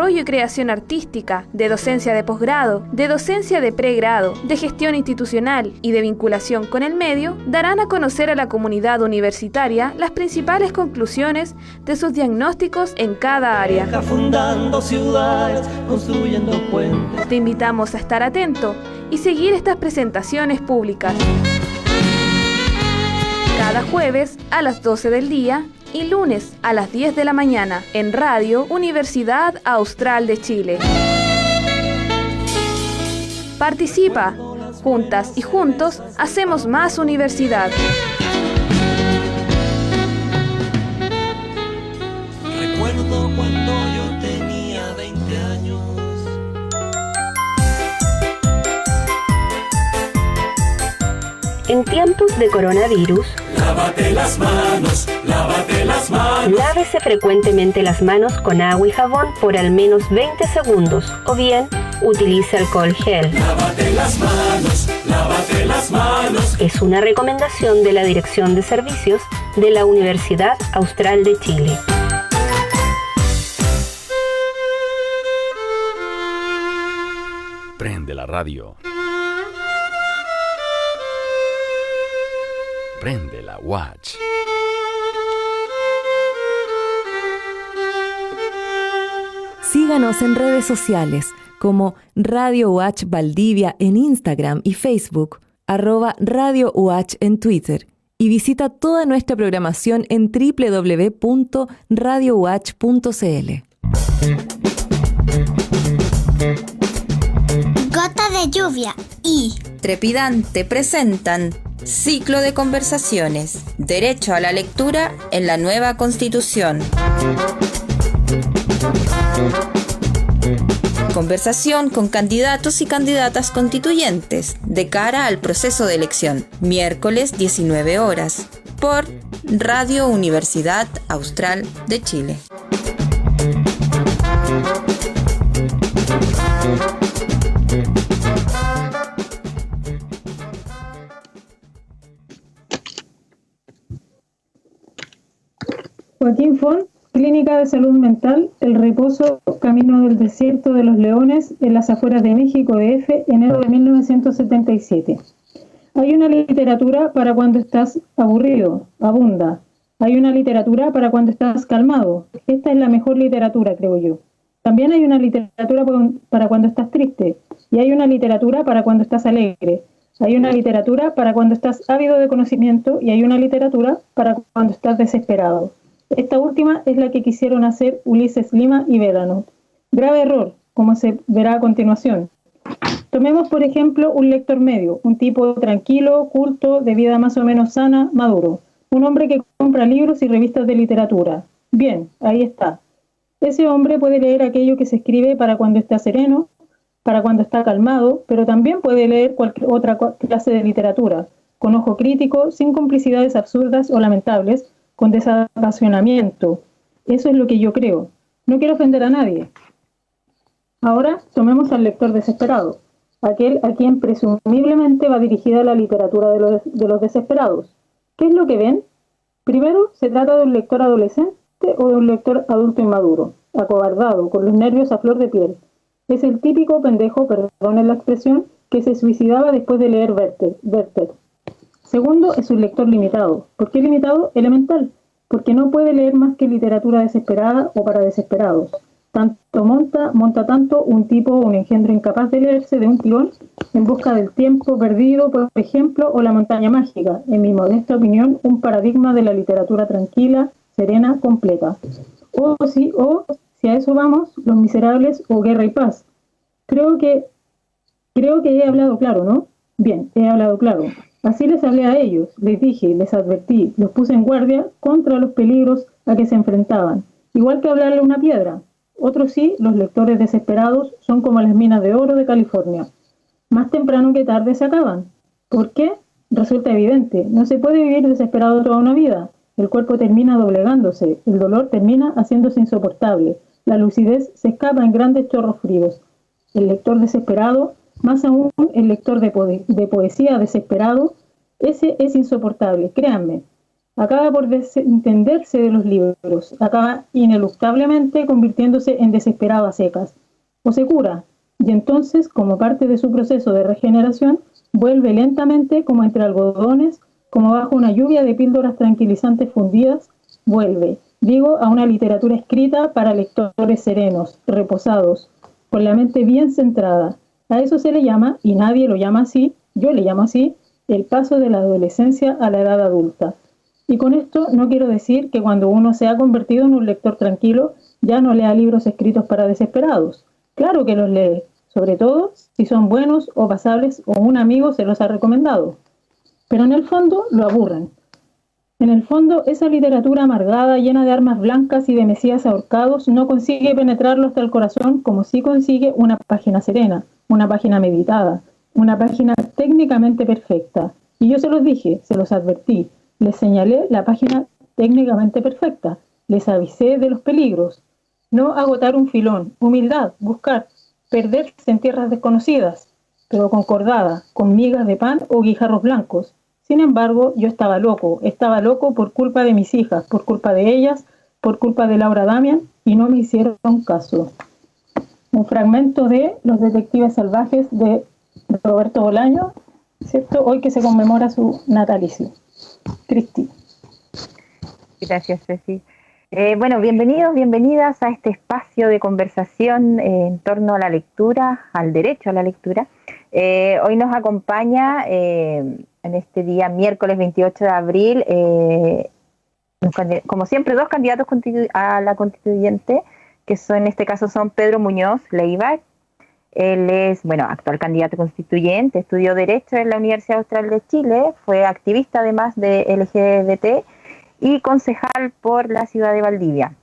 desarrollo y creación artística, de docencia de posgrado, de docencia de pregrado, de gestión institucional y de vinculación con el medio, darán a conocer a la comunidad universitaria las principales conclusiones de sus diagnósticos en cada área. Fundando ciudades, construyendo puentes. Te invitamos a estar atento y seguir estas presentaciones públicas. Cada jueves a las 12 del día y lunes a las 10 de la mañana en Radio Universidad Austral de Chile. Participa. Juntas y juntos hacemos más universidad. Recuerdo cuando yo tenía 20 años. En tiempos de coronavirus, Lávate las manos, lávate las manos. lávese frecuentemente las manos con agua y jabón por al menos 20 segundos o bien utilice alcohol gel. Lávate las manos, lávate las manos. Es una recomendación de la Dirección de Servicios de la Universidad Austral de Chile. Prende la radio. Prende la Watch. Síganos en redes sociales como Radio Watch Valdivia en Instagram y Facebook, @Radio Watch en Twitter, y visita toda nuestra programación en www.radiowatch.cl. Gota de lluvia y Trepidante presentan Ciclo de conversaciones, Derecho a la lectura en la nueva Constitución. Conversación con candidatos y candidatas constituyentes de cara al proceso de elección, miércoles 19 horas, por Radio Universidad Austral de Chile. Joaquín Font, Clínica de Salud Mental, El Reposo, Camino del Desierto de los Leones, en las afueras de México, DF, enero de 1977. Hay una literatura para cuando estás aburrido, abunda. Hay una literatura para cuando estás calmado. Esta es la mejor literatura, creo yo. También hay una literatura para cuando estás triste. Y hay una literatura para cuando estás alegre. Hay una literatura para cuando estás ávido de conocimiento. Y hay una literatura para cuando estás desesperado. Esta última es la que quisieron hacer Ulises Lima y Vedano. Grave error, como se verá a continuación. Tomemos, por ejemplo, un lector medio, un tipo tranquilo, culto, de vida más o menos sana, maduro. Un hombre que compra libros y revistas de literatura. Bien, ahí está. Ese hombre puede leer aquello que se escribe para cuando está sereno, para cuando está calmado, pero también puede leer cualquier otra clase de literatura, con ojo crítico, sin complicidades absurdas o lamentables, con desapasionamiento. Eso es lo que yo creo. No quiero ofender a nadie. Ahora tomemos al lector desesperado, aquel a quien presumiblemente va dirigida la literatura de los desesperados. ¿Qué es lo que ven? Primero, se trata de un lector adolescente o de un lector adulto inmaduro, acobardado, con los nervios a flor de piel. Es el típico pendejo, perdonen la expresión, que se suicidaba después de leer Werther. Segundo, es un lector limitado. ¿Por qué limitado? Elemental. Porque no puede leer más que literatura desesperada o para desesperados. Monta tanto un tipo o un engendro incapaz de leerse de un tirón en busca del tiempo perdido, por ejemplo, o la montaña mágica. En mi modesta opinión, un paradigma de la literatura tranquila, serena, completa. O si a eso vamos, Los Miserables o Guerra y Paz. Creo que he hablado claro, ¿no? Bien, he hablado claro. Así les hablé a ellos, les dije, les advertí, los puse en guardia contra los peligros a que se enfrentaban. Igual que hablarle a una piedra. Otros sí, los lectores desesperados, son como las minas de oro de California. Más temprano que tarde se acaban. ¿Por qué? Resulta evidente. No se puede vivir desesperado toda una vida. El cuerpo termina doblegándose, el dolor termina haciéndose insoportable, la lucidez se escapa en grandes chorros fríos. El lector desesperado, más aún el lector de poesía desesperado, ese es insoportable, créanme. acaba por desentenderse de los libros, acaba ineluctablemente convirtiéndose en desesperado a secas, o se cura, y entonces, como parte de su proceso de regeneración, vuelve lentamente como entre algodones, como bajo una lluvia de píldoras tranquilizantes fundidas, vuelve, digo, a una literatura escrita para lectores serenos, reposados, con la mente bien centrada. A eso se le llama, y nadie lo llama así, yo le llamo así, el paso de la adolescencia a la edad adulta. Y con esto no quiero decir que cuando uno se ha convertido en un lector tranquilo, ya no lea libros escritos para desesperados. Claro que los lee, sobre todo si son buenos o pasables o un amigo se los ha recomendado. Pero en el fondo lo aburren. En el fondo, esa literatura amargada, llena de armas blancas y de mesías ahorcados, no consigue penetrarlo hasta el corazón como sí consigue una página serena, una página meditada, una página técnicamente perfecta. Y yo se los dije, se los advertí, les señalé la página técnicamente perfecta, les avisé de los peligros. No agotar un filón, humildad, buscar, perderse en tierras desconocidas, pero concordada, con migas de pan o guijarros blancos. Sin embargo, yo estaba loco por culpa de mis hijas, por culpa de ellas, por culpa de Laura Damian, y no me hicieron caso. Un fragmento de Los detectives salvajes de Roberto Bolaño, ¿cierto? Hoy que se conmemora su natalicio. Cristi. Gracias, Ceci. Bueno, bienvenidos, bienvenidas a este espacio de conversación en torno a la lectura, al derecho a la lectura. Hoy nos acompaña en este día, miércoles 28 de abril, como siempre, dos candidatos a la constituyente, que son, en este caso son Pedro Muñoz Leiva. Él es, actual candidato constituyente, estudió Derecho en la Universidad Austral de Chile, fue activista además de LGBT y concejal por la ciudad de Valdivia.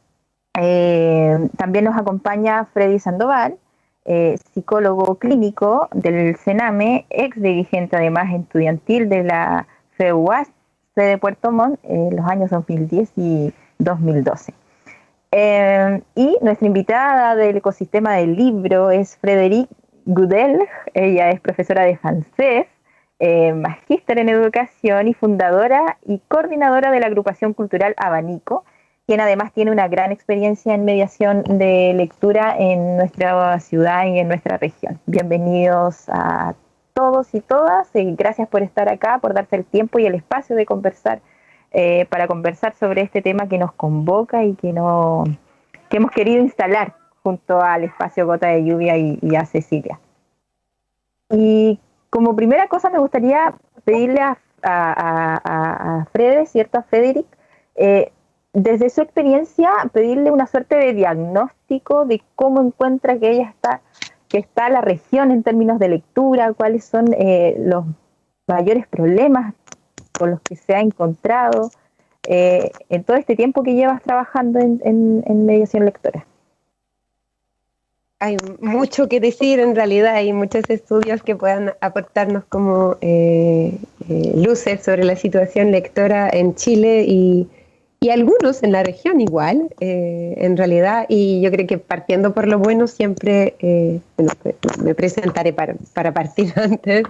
También nos acompaña Freddy Sandoval, psicólogo clínico del CENAME, ex dirigente además estudiantil de la FEUAS de Puerto Montt en los años 2010 y 2012. Y nuestra invitada del ecosistema del libro es Frédérique Gudel. Ella es profesora de francés, magíster en educación y fundadora y coordinadora de la agrupación cultural Abanico, quien además tiene una gran experiencia en mediación de lectura en nuestra ciudad y en nuestra región. Bienvenidos a todos y todas, y gracias por estar acá, por darse el tiempo y el espacio de conversar, para conversar sobre este tema que nos convoca y que hemos querido instalar junto al espacio Gota de Lluvia y a Cecilia. Y como primera cosa me gustaría pedirle a Fede, ¿cierto? A Frédéric, desde su experiencia, pedirle una suerte de diagnóstico de cómo encuentra que está la región en términos de lectura, cuáles son los mayores problemas con los que se ha encontrado en todo este tiempo que llevas trabajando en mediación lectora. Hay mucho que decir, en realidad hay muchos estudios que puedan aportarnos como luces sobre la situación lectora en Chile y algunos en la región igual, en realidad, y yo creo que partiendo por lo bueno siempre, me presentaré para partir antes.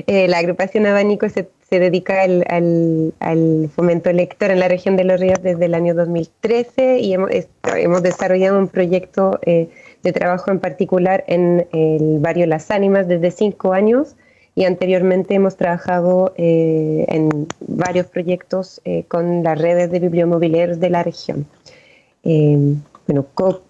La agrupación Abanico se dedica al fomento lector en la región de Los Ríos desde el año 2013 y hemos desarrollado un proyecto de trabajo en particular en el barrio Las Ánimas desde 5 años. Y anteriormente hemos trabajado en varios proyectos con las redes de bibliomobiliarios de la región.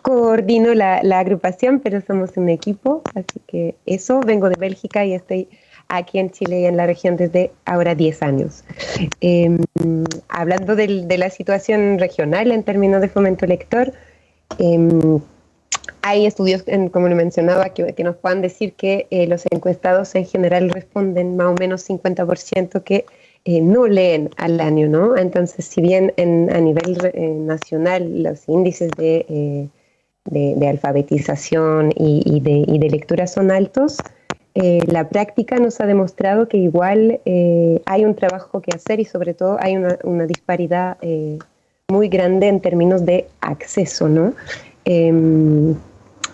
Coordino la agrupación, pero somos un equipo, así que eso, vengo de Bélgica y estoy aquí en Chile y en la región desde ahora 10 años. Hablando de la situación regional en términos de fomento lector, hay estudios, como le mencionaba, que nos puedan decir que los encuestados en general responden más o menos 50% que no leen al año, ¿no? Entonces, si bien a nivel nacional los índices de alfabetización y de lectura son altos, la práctica nos ha demostrado que igual hay un trabajo que hacer y sobre todo hay una disparidad muy grande en términos de acceso, ¿no?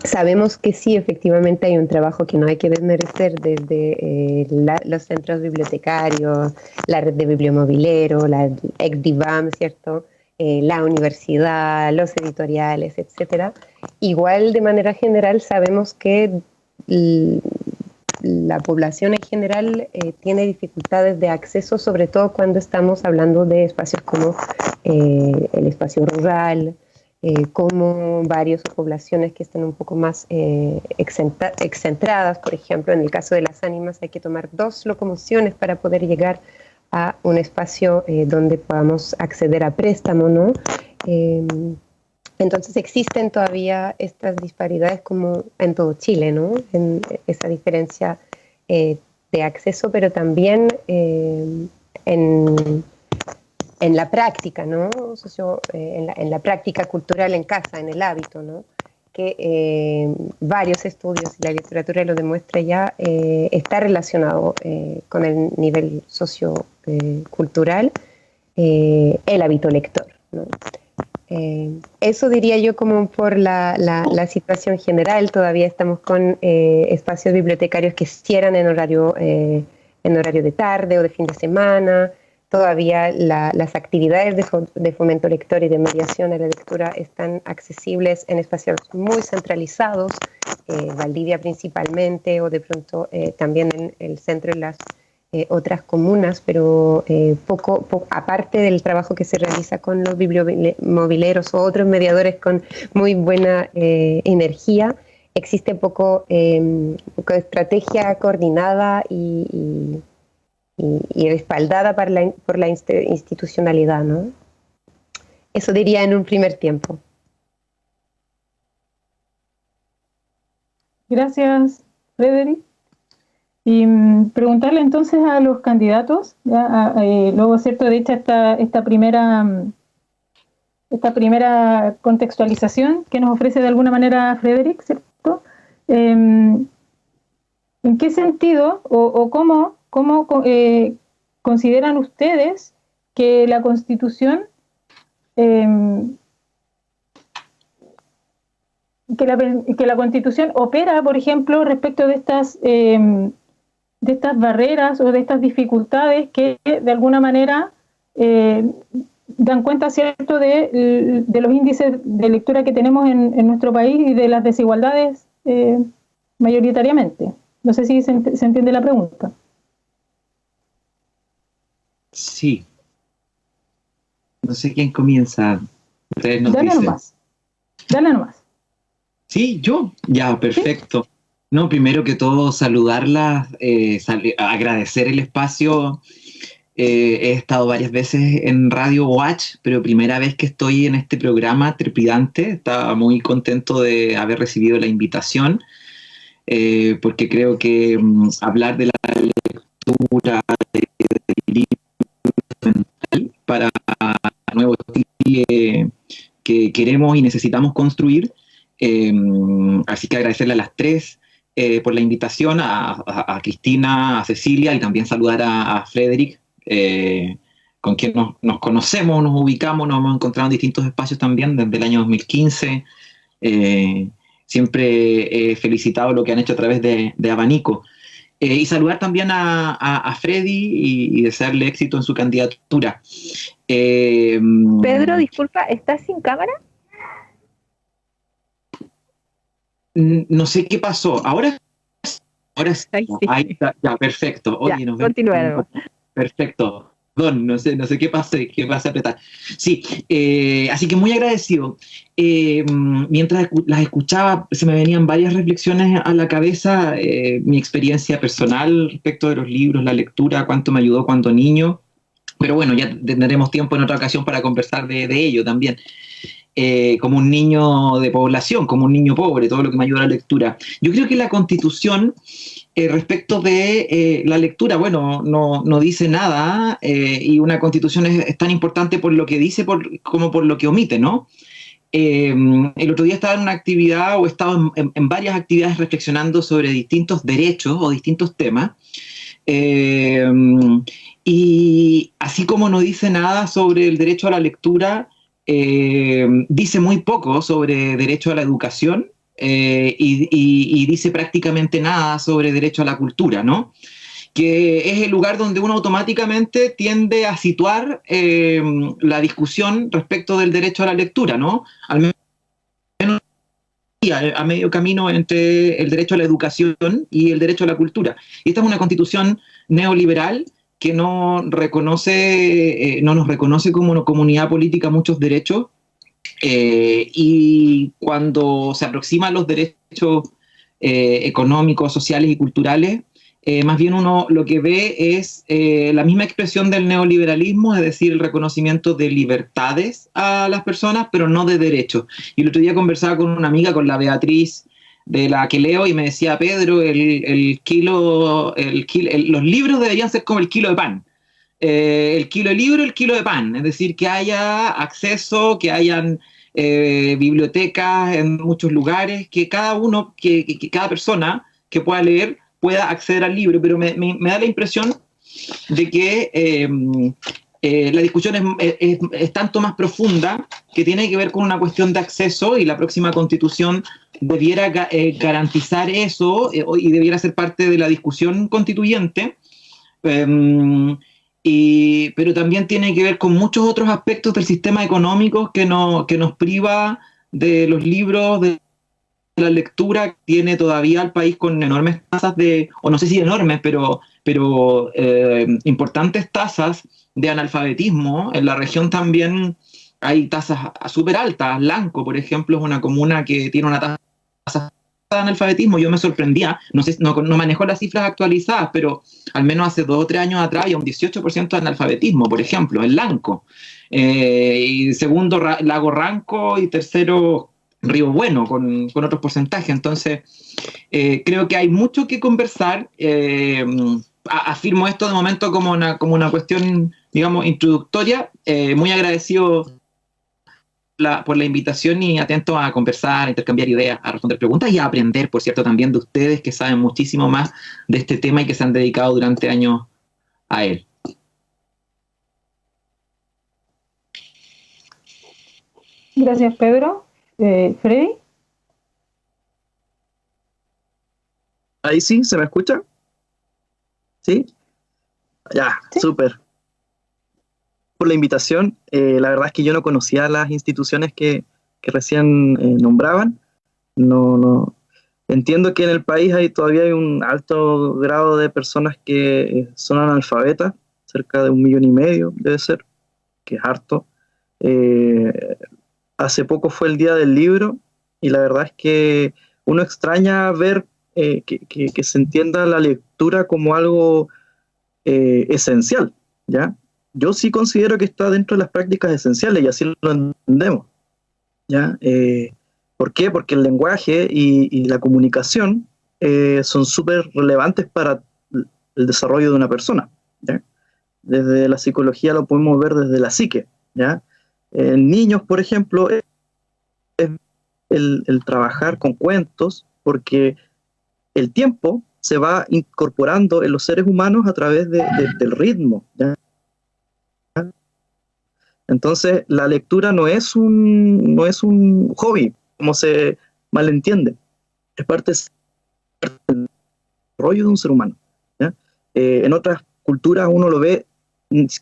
sabemos que sí, efectivamente hay un trabajo que no hay que desmerecer desde los centros bibliotecarios, la red de bibliomobileros, la ECDIVAM, ¿cierto? La universidad, los editoriales, etcétera. Igual, de manera general, sabemos que la población en general tiene dificultades de acceso, sobre todo cuando estamos hablando de espacios como el espacio rural, como barrios o poblaciones que estén un poco más excentradas. Por ejemplo, en el caso de Las Ánimas hay que tomar 2 locomociones para poder llegar a un espacio donde podamos acceder a préstamo, ¿no? Entonces existen todavía estas disparidades como en todo Chile, ¿no? En esa diferencia de acceso, pero también en la práctica, ¿no? En la práctica cultural en casa, en el hábito, ¿no? Que varios estudios y la literatura lo demuestra ya, está relacionado con el nivel sociocultural, el hábito lector, ¿no? Eso diría yo como por la situación general. Todavía estamos con espacios bibliotecarios que cierran en horario de tarde o de fin de semana. Todavía las actividades de fomento lector y de mediación a la lectura están accesibles en espacios muy centralizados, Valdivia principalmente, o de pronto también en el centro y las otras comunas, pero poco, aparte del trabajo que se realiza con los bibliomobileros o otros mediadores con muy buena energía, existe poco estrategia coordinada y respaldada por la institucionalidad, ¿no? Eso diría en un primer tiempo. Gracias, Frederic. Y preguntarle entonces a los candidatos, ya, luego, ¿cierto?, de hecha esta primera contextualización que nos ofrece de alguna manera Frederic, ¿cierto? ¿En qué sentido o cómo consideran ustedes que la Constitución que la Constitución opera, por ejemplo, respecto de estas barreras o de estas dificultades que de alguna manera dan cuenta, ¿cierto?, de los índices de lectura que tenemos en nuestro país y de las desigualdades mayoritariamente? No sé si se entiende la pregunta. Sí. No sé quién comienza. Ustedes nos dicen. Dale nomás. Sí, yo. Ya, perfecto. ¿Sí? No, primero que todo, saludarlas, agradecer el espacio. He estado varias veces en Radio Watch, pero primera vez que estoy en este programa trepidante. Estaba muy contento de haber recibido la invitación, porque creo que hablar de la lectura, del libro fundamental para el nuevo Chile que queremos y necesitamos construir. Así que agradecerle a las tres por la invitación, a Cristina, a Cecilia, y también saludar a Frederic, con quien nos conocemos, nos ubicamos, nos hemos encontrado en distintos espacios también desde el año 2015. Siempre he felicitado lo que han hecho a través de Abanico. Y saludar también a Freddy y desearle éxito en su candidatura. Pedro, disculpa, ¿estás sin cámara? No sé qué pasó. Ahora sí. Ahí está. Ya, perfecto. Oye, ya, continúa. Perfecto. Perdón, no sé qué pasé a apretar. Sí, así que muy agradecido. Mientras las escuchaba, se me venían varias reflexiones a la cabeza. Mi experiencia personal respecto de los libros, la lectura, cuánto me ayudó cuando niño. Pero bueno, ya tendremos tiempo en otra ocasión para conversar de ello también. Como un niño de población, como un niño pobre, todo lo que me ayuda a la lectura. Yo creo que la Constitución, respecto de la lectura, bueno, no dice nada, y una Constitución es tan importante por lo que dice como por lo que omite, ¿no? El otro día estaba en una actividad, o he estado en varias actividades reflexionando sobre distintos derechos o distintos temas, y así como no dice nada sobre el derecho a la lectura, dice muy poco sobre derecho a la educación, y dice prácticamente nada sobre derecho a la cultura, ¿no? Que es el lugar donde uno automáticamente tiende a situar la discusión respecto del derecho a la lectura, ¿no? Al menos a medio camino entre el derecho a la educación y el derecho a la cultura. Y esta es una constitución neoliberal que no nos reconoce como una comunidad política muchos derechos, y cuando se aproximan los derechos económicos, sociales y culturales, más bien uno lo que ve es la misma expresión del neoliberalismo, es decir, el reconocimiento de libertades a las personas, pero no de derechos. Y el otro día conversaba con una amiga, con la Beatriz, de la que leo, y me decía, Pedro, los libros deberían ser como el kilo de pan. El kilo de libro, el kilo de pan. Es decir, que haya acceso, que hayan bibliotecas en muchos lugares, que cada persona que pueda leer pueda acceder al libro, pero me da la impresión de que la discusión es tanto más profunda, que tiene que ver con una cuestión de acceso, y la próxima constitución debiera garantizar eso, y debiera ser parte de la discusión constituyente, pero también tiene que ver con muchos otros aspectos del sistema económico que nos priva de los libros, de la lectura. Tiene todavía al país con enormes tasas o no sé si enormes, pero importantes tasas de analfabetismo. En la región también hay tasas súper altas. Lanco, por ejemplo, es una comuna que tiene una tasa de analfabetismo. Yo me sorprendía, no manejo las cifras actualizadas, pero al menos hace 2 o 3 años atrás había un 18% de analfabetismo, por ejemplo, en Lanco. Y segundo, Lago Ranco, y tercero, Río Bueno, con otros porcentajes. Entonces, creo que hay mucho que conversar. Afirmo esto de momento como una cuestión, digamos, introductoria. Muy agradecido por la invitación, y atento a conversar, a intercambiar ideas, a responder preguntas y a aprender, por cierto, también de ustedes, que saben muchísimo más de este tema y que se han dedicado durante años a él. Gracias, Pedro. Freddy. Ahí sí, ¿se me escucha? ¿Sí? Ya, ¿sí? Súper. Por la invitación. La verdad es que yo no conocía las instituciones que recién nombraban. No. Entiendo que en el país todavía hay un alto grado de personas que son analfabetas, cerca de 1,5 millones debe ser, que es harto. Hace poco fue el Día del Libro, y la verdad es que uno extraña ver que se entienda la lectura como algo esencial, ¿ya? Yo sí considero que está dentro de las prácticas esenciales, y así lo entendemos, ¿ya? ¿Por qué? Porque el lenguaje y la comunicación son súper relevantes para el desarrollo de una persona, ¿ya? Desde la psicología lo podemos ver desde la psique, ¿ya? En niños, por ejemplo, es el trabajar con cuentos, porque el tiempo se va incorporando en los seres humanos a través del ritmo, ¿ya? Entonces, la lectura no es un hobby, como se malentiende. Es parte del desarrollo de un ser humano, ¿ya? En otras culturas uno lo ve,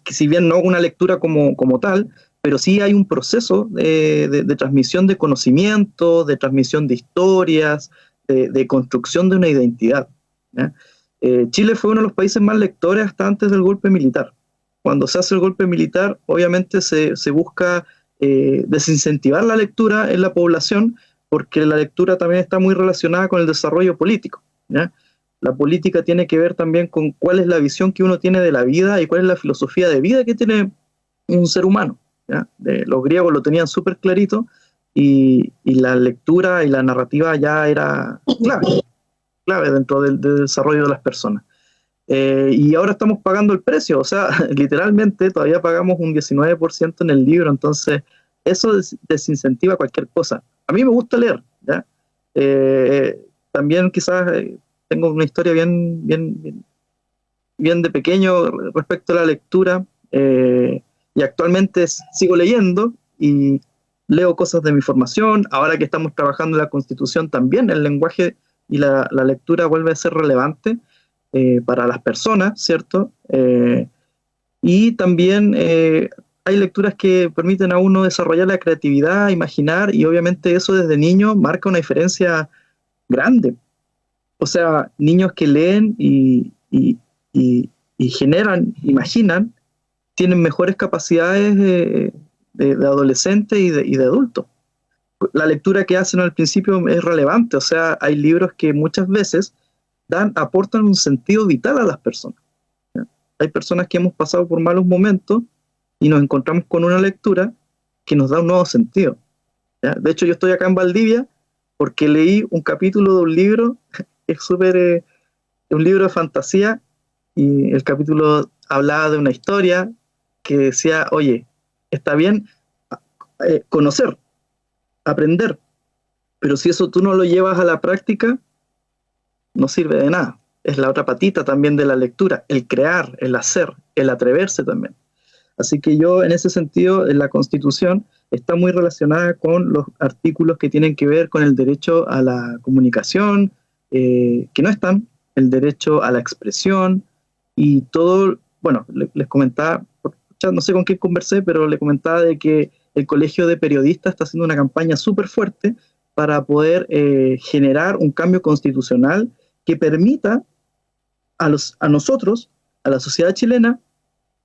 si bien no una lectura como tal, pero sí hay un proceso de transmisión de conocimiento, de transmisión de historias, de construcción de una identidad, ¿ya? Chile fue uno de los países más lectores hasta antes del golpe militar. Cuando se hace el golpe militar, obviamente se busca desincentivar la lectura en la población, porque la lectura también está muy relacionada con el desarrollo político, ¿ya? La política tiene que ver también con cuál es la visión que uno tiene de la vida y cuál es la filosofía de vida que tiene un ser humano, ¿ya? Los griegos lo tenían súper clarito, y la lectura y la narrativa ya era clave dentro del desarrollo de las personas. Y ahora estamos pagando el precio, o sea, literalmente todavía pagamos un 19% en el libro. Entonces eso desincentiva cualquier cosa. A mí me gusta leer, ¿ya? También quizás tengo una historia bien de pequeño respecto a la lectura, y actualmente sigo leyendo, y leo cosas de mi formación, ahora que estamos trabajando en la Constitución también, el lenguaje y la lectura vuelve a ser relevante para las personas, ¿cierto? Y también hay lecturas que permiten a uno desarrollar la creatividad, imaginar, y obviamente eso desde niño marca una diferencia grande. O sea, niños que leen y generan, imaginan, tienen mejores capacidades de adolescente y de adulto. La lectura que hacen al principio es relevante, o sea, hay libros que muchas veces aportan un sentido vital a las personas. ¿Ya? Hay personas que hemos pasado por malos momentos y nos encontramos con una lectura que nos da un nuevo sentido. ¿Ya? De hecho, yo estoy acá en Valdivia porque leí un capítulo de un libro, es súper, un libro de fantasía, y el capítulo hablaba de una historia que decía, oye, está bien conocer, aprender, pero si eso tú no lo llevas a la práctica, no sirve de nada. Es la otra patita también de la lectura, el crear, el hacer, el atreverse también. Así que yo, en ese sentido, en la Constitución está muy relacionada con los artículos que tienen que ver con el derecho a la comunicación, que no están, el derecho a la expresión y todo. Bueno, les comentaba, no sé con quién conversé, pero le comentaba de que el Colegio de Periodistas está haciendo una campaña súper fuerte para poder generar un cambio constitucional que permita a nosotros, a la sociedad chilena,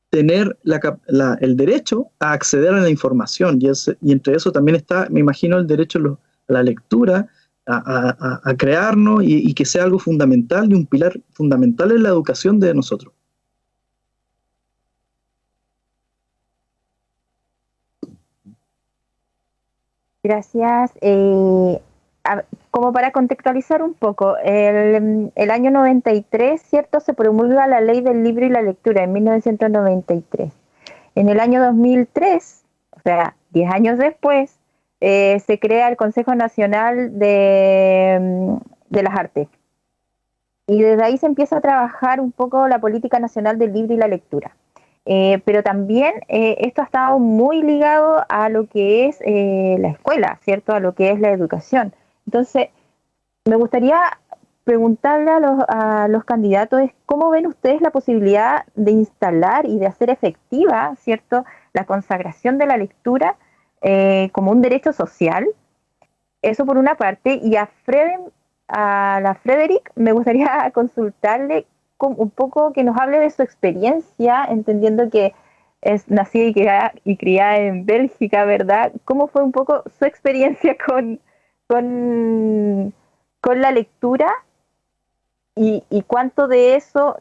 tener el derecho a acceder a la información, y entre eso también está, me imagino, el derecho a la lectura, a crearnos, y que sea algo fundamental y un pilar fundamental en la educación de nosotros. Gracias. Como para contextualizar un poco, el año 93, ¿cierto?, se promulga la Ley del Libro y la Lectura en 1993. En el año 2003, o sea, 10 años después, se crea el Consejo Nacional de las Artes. Y desde ahí se empieza a trabajar un poco la política nacional del libro y la lectura. Pero también esto ha estado muy ligado a lo que es la escuela, ¿cierto?, a lo que es la educación. Entonces, me gustaría preguntarle a los candidatos, ¿cómo ven ustedes la posibilidad de instalar y de hacer efectiva, ¿cierto?, la consagración de la lectura como un derecho social? Eso por una parte. Y a la Frederick me gustaría consultarle un poco, que nos hable de su experiencia, entendiendo que es nacida y criada en Bélgica, ¿verdad? ¿Cómo fue un poco su experiencia con la lectura y cuánto de eso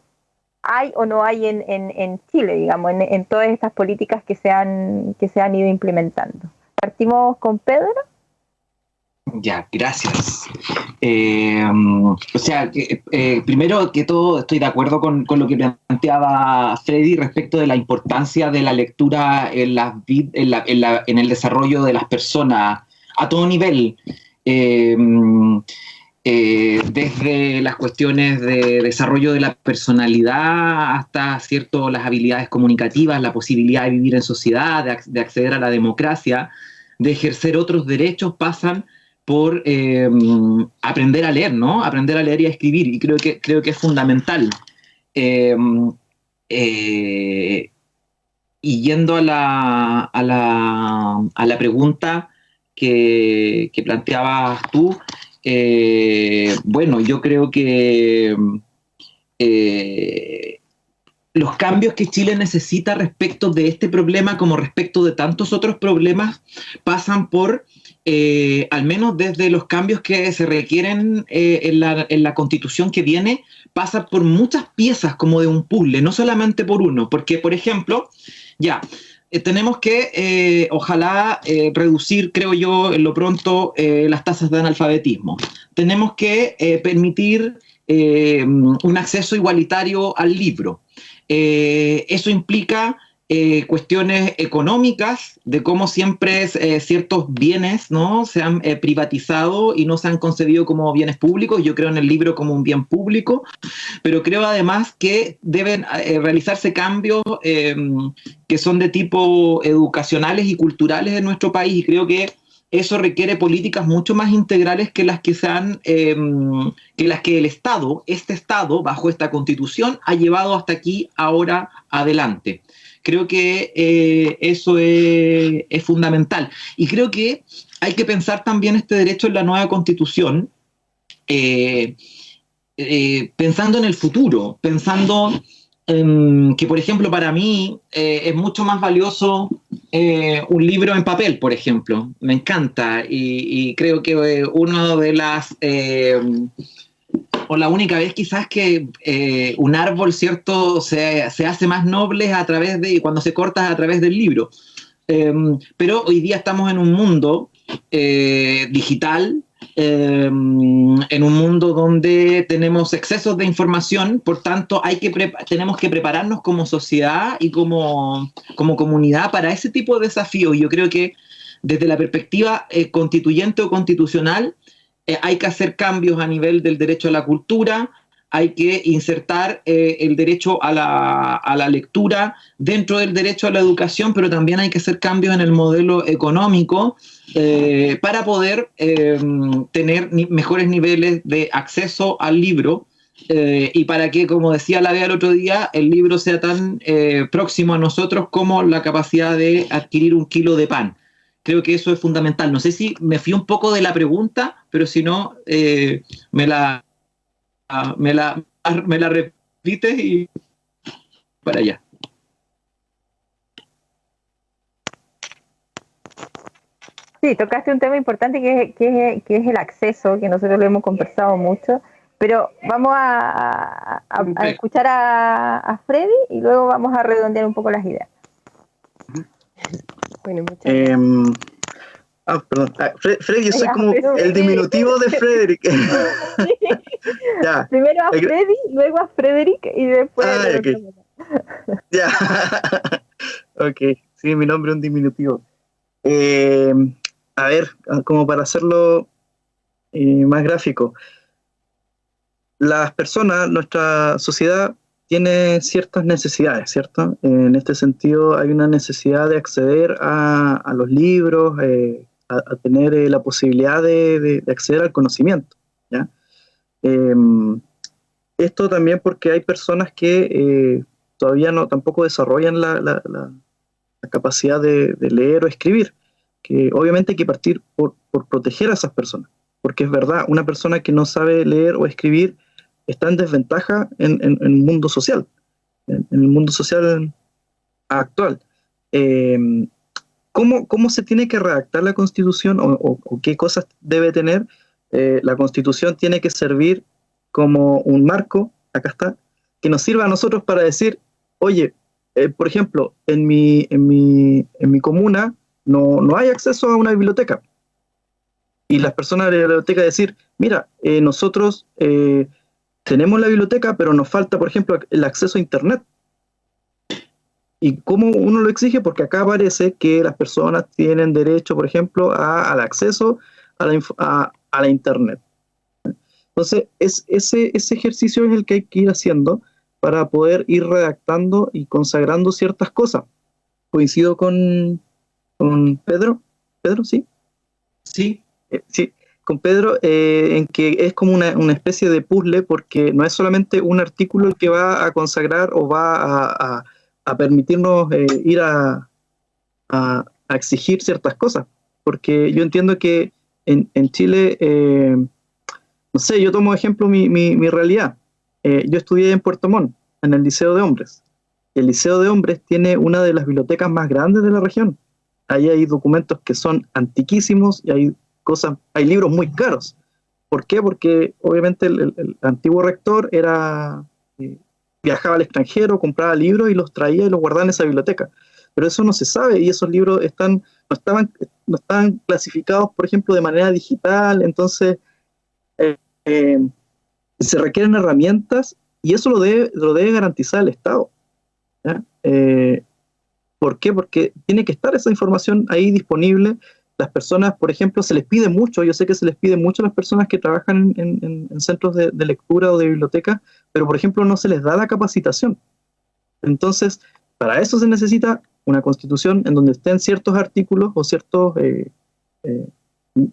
hay o no hay en Chile, digamos, en todas estas políticas que se han ido implementando? Partimos con Pedro. Ya, gracias. O sea, primero que todo estoy de acuerdo con lo que planteaba Freddy respecto de la importancia de la lectura en el desarrollo de las personas a todo nivel. Desde las cuestiones de desarrollo de la personalidad hasta, ¿cierto?, las habilidades comunicativas, la posibilidad de vivir en sociedad, de acceder a la democracia, de ejercer otros derechos, pasan por aprender a leer, ¿no? Aprender a leer y a escribir, y creo que es fundamental. Y yendo a la pregunta que planteabas tú, bueno, yo creo que los cambios que Chile necesita respecto de este problema, como respecto de tantos otros problemas, pasan por, al menos desde los cambios que se requieren en la Constitución que viene, pasa por muchas piezas como de un puzzle, no solamente por uno, porque, por ejemplo, tenemos que, ojalá, reducir, creo yo, en lo pronto, las tasas de analfabetismo. Tenemos que permitir un acceso igualitario al libro. Eso implica cuestiones económicas, de cómo siempre ciertos bienes, ¿no?, se han privatizado y no se han concebido como bienes públicos. Yo creo en el libro como un bien público, pero creo además que deben realizarse cambios que son de tipo educacionales y culturales en nuestro país, y creo que eso requiere políticas mucho más integrales que las que el Estado, este Estado, bajo esta Constitución, ha llevado hasta aquí, ahora, adelante. Creo que eso es fundamental. Y creo que hay que pensar también este derecho en la nueva Constitución, pensando en el futuro, pensando que, por ejemplo, para mí es mucho más valioso un libro en papel, por ejemplo. Me encanta, y creo que uno de las... o la única vez quizás que un árbol, ¿cierto?, se hace más noble a través de, cuando se corta a través del libro. Pero hoy día estamos en un mundo digital, en un mundo donde tenemos excesos de información, por tanto tenemos que prepararnos como sociedad y como comunidad para ese tipo de desafíos. Yo creo que desde la perspectiva constituyente o constitucional, hay que hacer cambios a nivel del derecho a la cultura, hay que insertar el derecho a la lectura dentro del derecho a la educación, pero también hay que hacer cambios en el modelo económico para poder tener mejores niveles de acceso al libro, y para que, como decía la Bea el otro día, el libro sea tan próximo a nosotros como la capacidad de adquirir un kilo de pan. Creo que eso es fundamental. No sé si me fui un poco de la pregunta, pero si no, me la repites y para allá. Sí, tocaste un tema importante que es el acceso, que nosotros lo hemos conversado mucho, pero vamos a escuchar a Freddy y luego vamos a redondear un poco las ideas. Bueno, muchas perdón. Freddy, yo soy como el diminutivo de Frederick. Ya. Primero a Freddy, luego a Frederick y después okay. Ya. Ok, sí, mi nombre es un diminutivo. A ver, como para hacerlo más gráfico. Las personas, nuestra sociedad tiene ciertas necesidades, ¿cierto? En este sentido hay una necesidad de acceder a los libros, a tener la posibilidad de acceder al conocimiento, ¿ya? Esto también porque hay personas que todavía tampoco desarrollan la capacidad de leer o escribir, que obviamente hay que partir por proteger a esas personas, porque es verdad, una persona que no sabe leer o escribir está en desventaja en el mundo social, en el mundo social actual. ¿Cómo se tiene que redactar la Constitución o qué cosas debe tener? La Constitución tiene que servir como un marco, acá está, que nos sirva a nosotros para decir, oye, por ejemplo, en mi comuna no hay acceso a una biblioteca. Y las personas de la biblioteca decir, mira, nosotros tenemos la biblioteca, pero nos falta, por ejemplo, el acceso a Internet. ¿Y cómo uno lo exige? Porque acá aparece que las personas tienen derecho, por ejemplo, al acceso a la Internet. Entonces, ese ejercicio es el que hay que ir haciendo para poder ir redactando y consagrando ciertas cosas. Coincido con Pedro. ¿Pedro, sí? Sí. Sí, con Pedro, en que es como una especie de puzzle, porque no es solamente un artículo el que va a consagrar o va a permitirnos ir a exigir ciertas cosas, porque yo entiendo que en Chile, no sé, yo tomo ejemplo mi realidad. Yo estudié en Puerto Montt, en el Liceo de Hombres. El Liceo de Hombres tiene una de las bibliotecas más grandes de la región. Ahí hay documentos que son antiquísimos y hay libros muy caros. ¿Por qué? Porque obviamente el antiguo rector viajaba al extranjero, compraba libros y los traía y los guardaba en esa biblioteca. Pero eso no se sabe, y esos libros no estaban clasificados, por ejemplo, de manera digital. Entonces se requieren herramientas, y eso lo debe garantizar el Estado, ¿ya? ¿Por qué? Porque tiene que estar esa información ahí disponible. Las personas, por ejemplo, se les pide mucho, yo sé que se les pide mucho a las personas que trabajan en centros de lectura o de biblioteca, pero por ejemplo no se les da la capacitación. Entonces, para eso se necesita una constitución en donde estén ciertos artículos o ciertas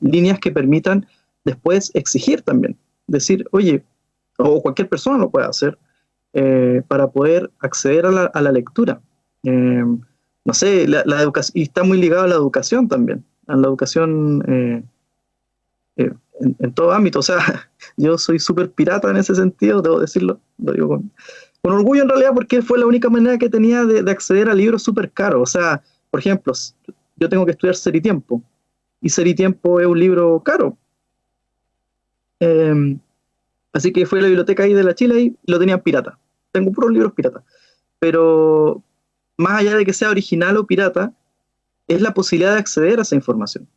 líneas que permitan después exigir también. Decir, oye, o cualquier persona lo puede hacer para poder acceder a la lectura. No sé, la educación, y está muy ligado a la educación también, a la educación en todo ámbito. O sea, yo soy súper pirata en ese sentido, debo decirlo, lo digo con orgullo en realidad, porque fue la única manera que tenía de acceder a libros súper caros. O sea, por ejemplo, yo tengo que estudiar Ser y Tiempo, y Ser y Tiempo es un libro caro. Así que fui a la biblioteca ahí de la Chile y lo tenían pirata. Tengo puros libros piratas. Pero más allá de que sea original o pirata, es la posibilidad de acceder a esa información.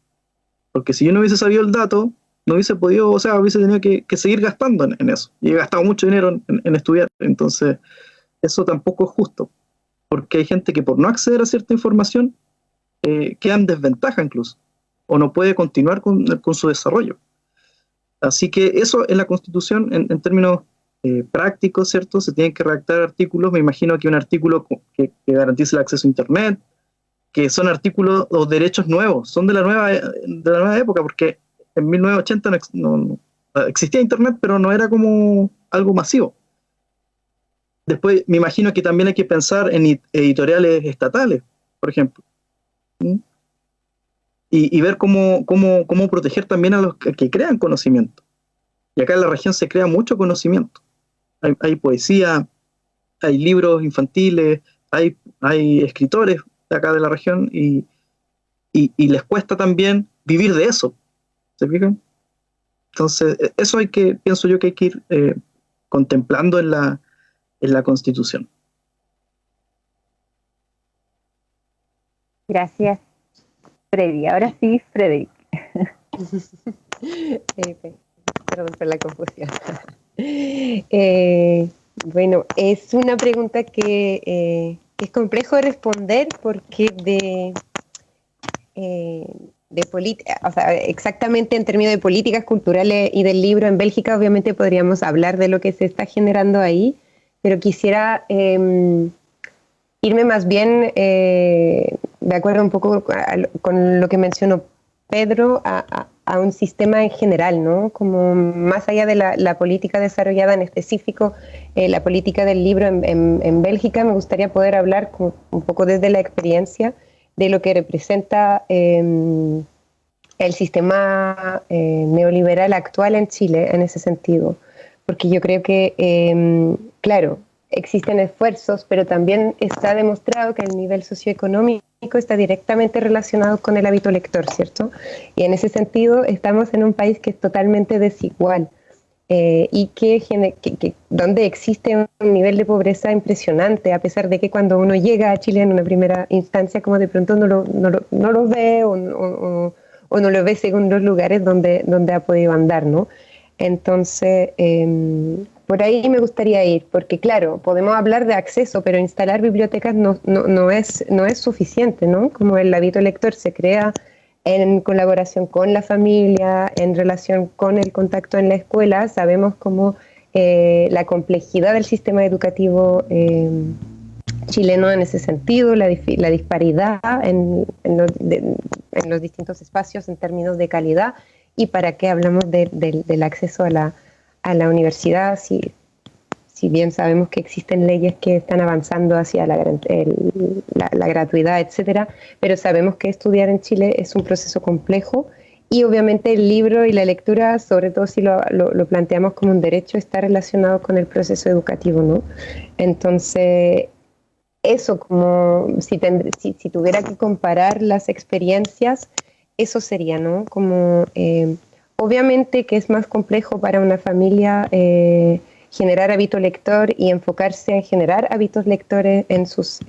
Porque si yo no hubiese sabido el dato, no hubiese podido, o sea, hubiese tenido que seguir gastando en eso. Y he gastado mucho dinero en estudiar. Entonces, eso tampoco es justo. Porque hay gente que por no acceder a cierta información, queda en desventaja incluso. O no puede continuar con su desarrollo. Así que eso en la Constitución, en términos prácticos, ¿cierto? Se tienen que redactar artículos. Me imagino que un artículo que garantice el acceso a Internet, que son artículos o derechos nuevos, son de la nueva época, porque en 1980 no existía Internet, pero no era como algo masivo. Después me imagino que también hay que pensar en editoriales estatales, por ejemplo. Y ver cómo proteger también a los que crean conocimiento. Y acá en la región se crea mucho conocimiento. Hay poesía, hay libros infantiles, hay escritores de acá de la región y les cuesta también vivir de eso. ¿Se fijan? Entonces, eso pienso yo que hay que ir contemplando en la Constitución. Gracias, Freddy. Ahora sí, Frederick. Perdón por la confusión. Bueno, es una pregunta que es complejo de responder porque de política, o sea, exactamente en términos de políticas culturales y del libro en Bélgica, obviamente podríamos hablar de lo que se está generando ahí, pero quisiera irme más bien, de acuerdo un poco con lo que mencionó Pedro, a un sistema en general, ¿no? Como más allá de la política desarrollada en específico, la política del libro en Bélgica, me gustaría poder hablar un poco desde la experiencia de lo que representa el sistema neoliberal actual en Chile en ese sentido. Porque yo creo que, claro, existen esfuerzos, pero también está demostrado que el nivel socioeconómico está directamente relacionado con el hábito lector, ¿cierto? Y en ese sentido estamos en un país que es totalmente desigual y donde existe un nivel de pobreza impresionante, a pesar de que cuando uno llega a Chile en una primera instancia, como de pronto no lo ve o no lo ve según los lugares donde ha podido andar, ¿no? Entonces, por ahí me gustaría ir, porque claro, podemos hablar de acceso, pero instalar bibliotecas no es suficiente, ¿no? Como el hábito lector se crea en colaboración con la familia, en relación con el contacto en la escuela, sabemos cómo la complejidad del sistema educativo chileno en ese sentido, la disparidad en los distintos espacios en términos de calidad, y para qué hablamos del acceso a la universidad, si bien sabemos que existen leyes que están avanzando hacia la gratuidad, etcétera, pero sabemos que estudiar en Chile es un proceso complejo y obviamente el libro y la lectura, sobre todo si lo planteamos como un derecho, está relacionado con el proceso educativo, ¿no? Entonces, eso, como si tuviera que comparar las experiencias, eso sería, ¿no? Como obviamente que es más complejo para una familia generar hábito lector y enfocarse en generar hábitos lectores en sus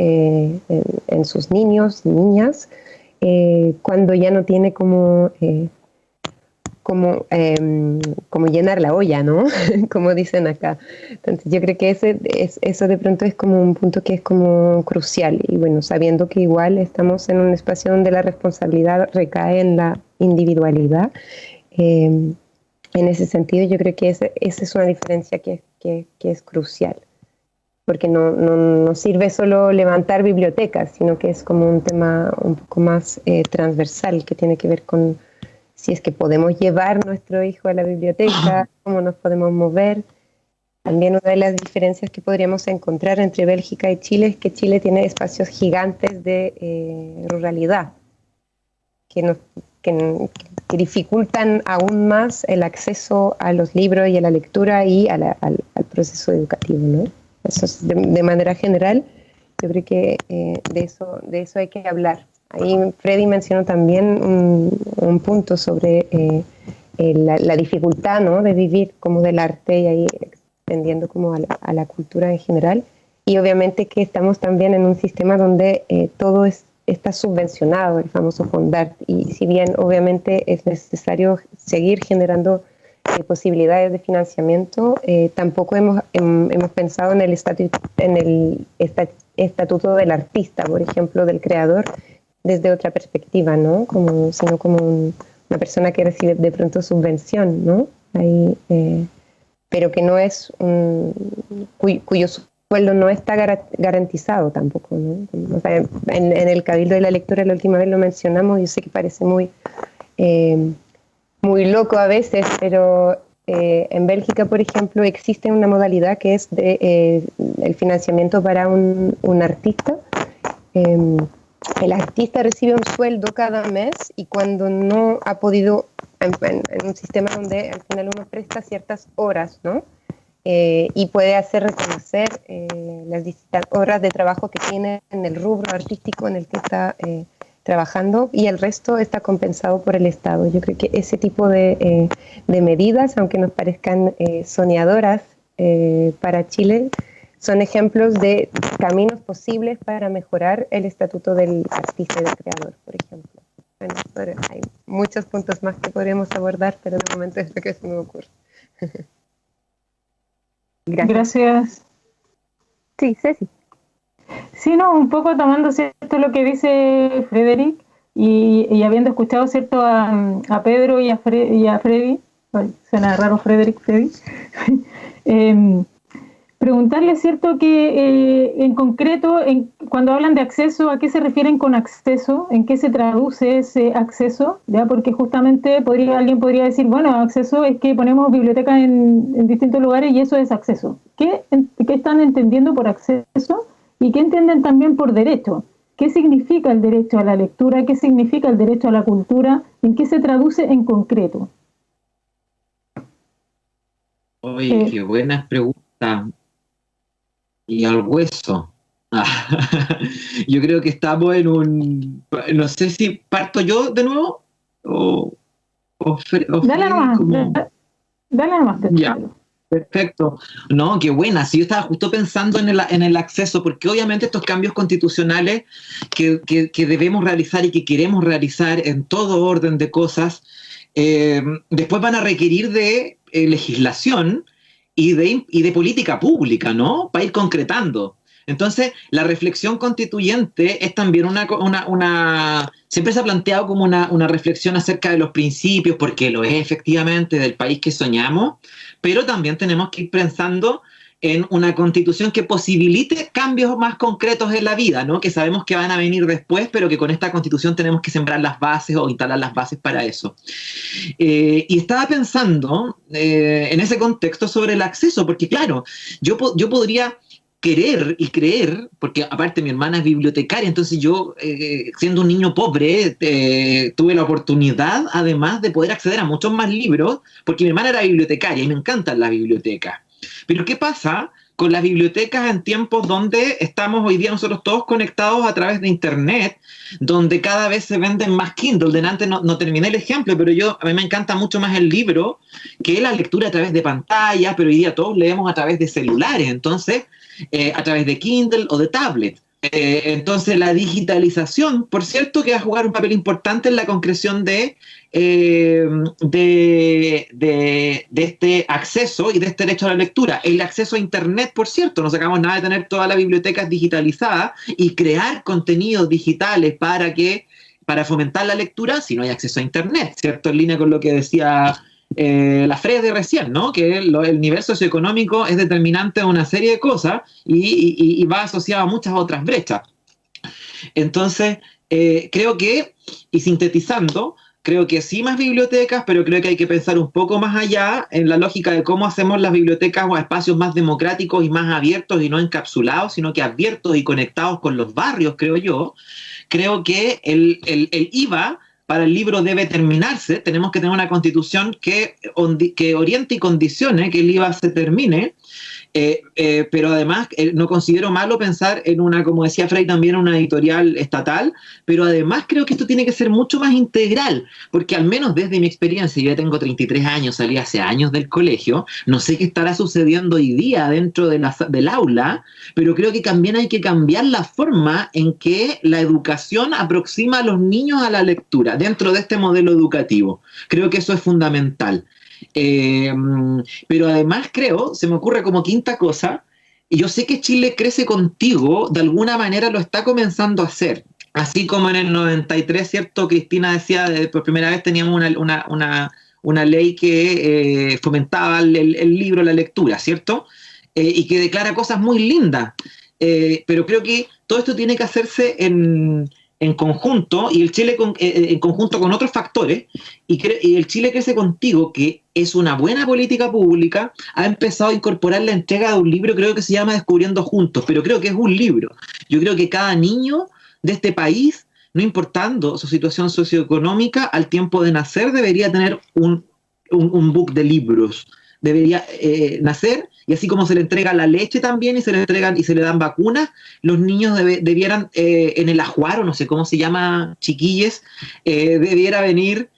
niños y niñas, cuando ya no tiene como como llenar la olla, ¿no? Como dicen acá. Entonces yo creo que eso de pronto es como un punto que es como crucial. Y bueno, sabiendo que igual estamos en un espacio donde la responsabilidad recae en la individualidad, en ese sentido yo creo que esa es una diferencia que es crucial. Porque no sirve solo levantar bibliotecas, sino que es como un tema un poco más transversal, que tiene que ver con si es que podemos llevar nuestro hijo a la biblioteca, cómo nos podemos mover. También una de las diferencias que podríamos encontrar entre Bélgica y Chile es que Chile tiene espacios gigantes de ruralidad, que dificultan aún más el acceso a los libros y a la lectura y al proceso educativo, ¿no? Eso es de manera general. Yo creo que de eso hay que hablar. Ahí Freddy mencionó también un punto sobre la dificultad, ¿no?, de vivir como del arte y ahí extendiendo como a la cultura en general. Y obviamente que estamos también en un sistema donde todo está subvencionado, el famoso Fondart. Y si bien obviamente es necesario seguir generando posibilidades de financiamiento, tampoco hemos pensado en el estatuto del artista, por ejemplo, del creador, desde otra perspectiva, ¿no? Sino como una persona que recibe de pronto subvención, ¿no? Ahí, pero que no es cuyo sueldo no está garantizado tampoco, ¿no? O sea, en el Cabildo de la Lectura la última vez lo mencionamos, yo sé que parece muy loco a veces, pero en Bélgica, por ejemplo, existe una modalidad que es el financiamiento para un artista. El artista recibe un sueldo cada mes y cuando no ha podido, en un sistema donde al final uno presta ciertas horas, ¿no? Y puede hacer reconocer las distintas horas de trabajo que tiene en el rubro artístico en el que está trabajando, y el resto está compensado por el Estado. Yo creo que ese tipo de medidas, aunque nos parezcan soñadoras para Chile, son ejemplos de caminos posibles para mejorar el estatuto del artista y del creador, por ejemplo. Bueno, pero hay muchos puntos más que podríamos abordar, pero de momento es lo que se me ocurre. Gracias. Sí, Ceci. Sí, no, un poco tomando, ¿cierto?, lo que dice Frederick y habiendo escuchado, ¿cierto?, a Pedro y a Freddy, bueno, suena raro Freddy, preguntarle, ¿cierto?, que en concreto, cuando hablan de acceso, ¿a qué se refieren con acceso? ¿En qué se traduce ese acceso? ¿Ya? Porque justamente alguien podría decir, bueno, acceso es que ponemos bibliotecas en distintos lugares y eso es acceso. ¿Qué están entendiendo por acceso? ¿Y qué entienden también por derecho? ¿Qué significa el derecho a la lectura? ¿Qué significa el derecho a la cultura? ¿En qué se traduce en concreto? Oye, qué buenas preguntas. Y al hueso. Yo creo que estamos en un... No sé si parto yo de nuevo o Dale nomás. Dale nomás. Ya. Perfecto. No, qué buena. Sí, yo estaba justo pensando en el acceso, porque obviamente estos cambios constitucionales que debemos realizar y que queremos realizar en todo orden de cosas, después van a requerir de legislación y de política pública, ¿no? Para ir concretando. Entonces, la reflexión constituyente es también siempre se ha planteado como una reflexión acerca de los principios, porque lo es efectivamente del país que soñamos, pero también tenemos que ir pensando en una constitución que posibilite cambios más concretos en la vida, ¿no? Que sabemos que van a venir después, pero que con esta constitución tenemos que sembrar las bases o instalar las bases para eso. Y estaba pensando en ese contexto sobre el acceso, porque claro, yo podría querer y creer, porque aparte mi hermana es bibliotecaria, entonces yo, siendo un niño pobre, tuve la oportunidad, además, de poder acceder a muchos más libros, porque mi hermana era bibliotecaria y me encantan las bibliotecas. Pero ¿qué pasa con las bibliotecas en tiempos donde estamos hoy día nosotros todos conectados a través de Internet, donde cada vez se venden más Kindle? Delante no terminé el ejemplo, pero a mí me encanta mucho más el libro que la lectura a través de pantallas, pero hoy día todos leemos a través de celulares, entonces a través de Kindle o de tablet. Entonces la digitalización, por cierto, que va a jugar un papel importante en la concreción de este acceso y de este derecho a la lectura. El acceso a Internet, por cierto, no sacamos nada de tener todas las bibliotecas digitalizadas y crear contenidos digitales para fomentar la lectura si no hay acceso a Internet, ¿cierto? En línea con lo que decía la Frede recién, ¿no? Que el nivel socioeconómico es determinante de una serie de cosas y va asociado a muchas otras brechas. Entonces, creo que, y sintetizando, creo que sí más bibliotecas, pero creo que hay que pensar un poco más allá en la lógica de cómo hacemos las bibliotecas o espacios más democráticos y más abiertos y no encapsulados, sino que abiertos y conectados con los barrios, creo yo. Creo que el IVA para el libro debe terminarse. Tenemos que tener una constitución que oriente y condicione que el IVA se termine, pero además no considero malo pensar en una, como decía Frei, también una editorial estatal, pero además creo que esto tiene que ser mucho más integral, porque al menos desde mi experiencia, yo ya tengo 33 años, salí hace años del colegio, no sé qué estará sucediendo hoy día dentro del aula, pero creo que también hay que cambiar la forma en que la educación aproxima a los niños a la lectura dentro de este modelo educativo. Creo que eso es fundamental. Pero además creo, se me ocurre como quinta cosa, y yo sé que Chile crece contigo, de alguna manera lo está comenzando a hacer. Así como en el 93, ¿cierto? Cristina decía, por primera vez teníamos una ley que fomentaba el libro, la lectura, ¿cierto? Y que declara cosas muy lindas. Pero creo que todo esto tiene que hacerse en conjunto, y el Chile en conjunto con otros factores, y el Chile crece contigo, que es una buena política pública, ha empezado a incorporar la entrega de un libro, creo que se llama Descubriendo Juntos, pero creo que es un libro. Yo creo que cada niño de este país, no importando su situación socioeconómica, al tiempo de nacer debería tener un book de libros. Debería nacer, y así como se le entrega la leche también y se le dan vacunas, los niños debieran en el ajuar, o no sé cómo se llama, chiquilles, debiera venir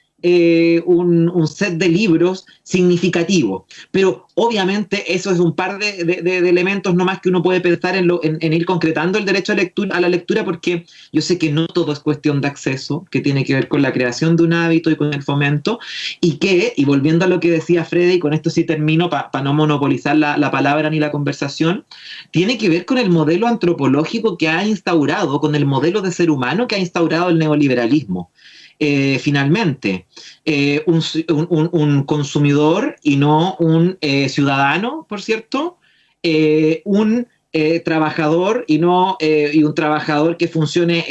un set de libros significativo. Pero obviamente eso es un par de elementos nomás que uno puede pensar en ir concretando el derecho a la lectura, porque yo sé que no todo es cuestión de acceso, que tiene que ver con la creación de un hábito y con el fomento, y volviendo a lo que decía Frede, y con esto sí termino para no monopolizar la palabra ni la conversación, tiene que ver con el modelo antropológico que ha instaurado, con el modelo de ser humano que ha instaurado el neoliberalismo. Finalmente, un consumidor y no un ciudadano, por cierto, un trabajador y un trabajador que funcione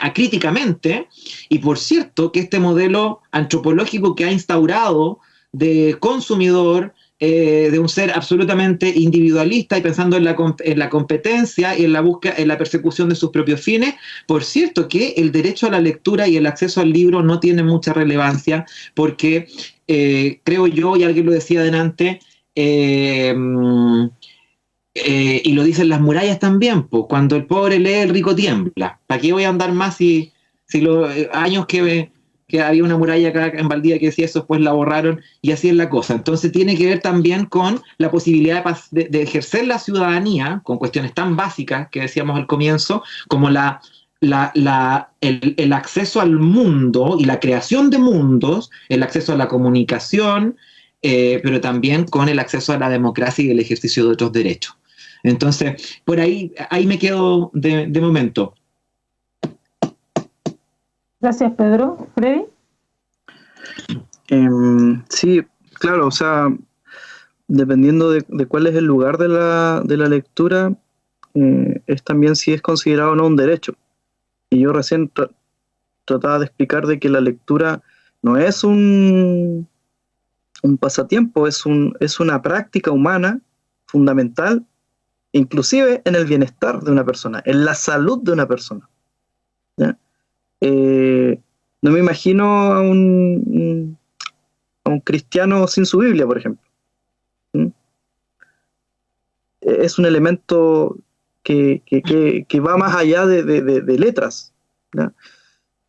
acríticamente, y por cierto que este modelo antropológico que ha instaurado de consumidor, de un ser absolutamente individualista y pensando en la competencia y en la búsqueda, en la persecución de sus propios fines. Por cierto que el derecho a la lectura y el acceso al libro no tienen mucha relevancia, porque creo yo, y alguien lo decía adelante, y lo dicen las murallas también, pues, cuando el pobre lee, el rico tiembla. ¿Para qué voy a andar más si los años que había una muralla acá en Valdivia que decía eso, después la borraron, y así es la cosa? Entonces tiene que ver también con la posibilidad de ejercer la ciudadanía con cuestiones tan básicas que decíamos al comienzo, como el acceso al mundo y la creación de mundos, el acceso a la comunicación, pero también con el acceso a la democracia y el ejercicio de otros derechos. Entonces, por ahí me quedo de momento. Gracias, Pedro. ¿Freddy? Sí, claro, o sea, dependiendo de cuál es el lugar de la lectura, es también si es considerado o no un derecho. Y yo recién trataba de explicar de que la lectura no es un pasatiempo, es una práctica humana fundamental, inclusive en el bienestar de una persona, en la salud de una persona, ¿ya? No me imagino a un cristiano sin su Biblia, por ejemplo. Es un elemento que va más allá de letras, ¿ya?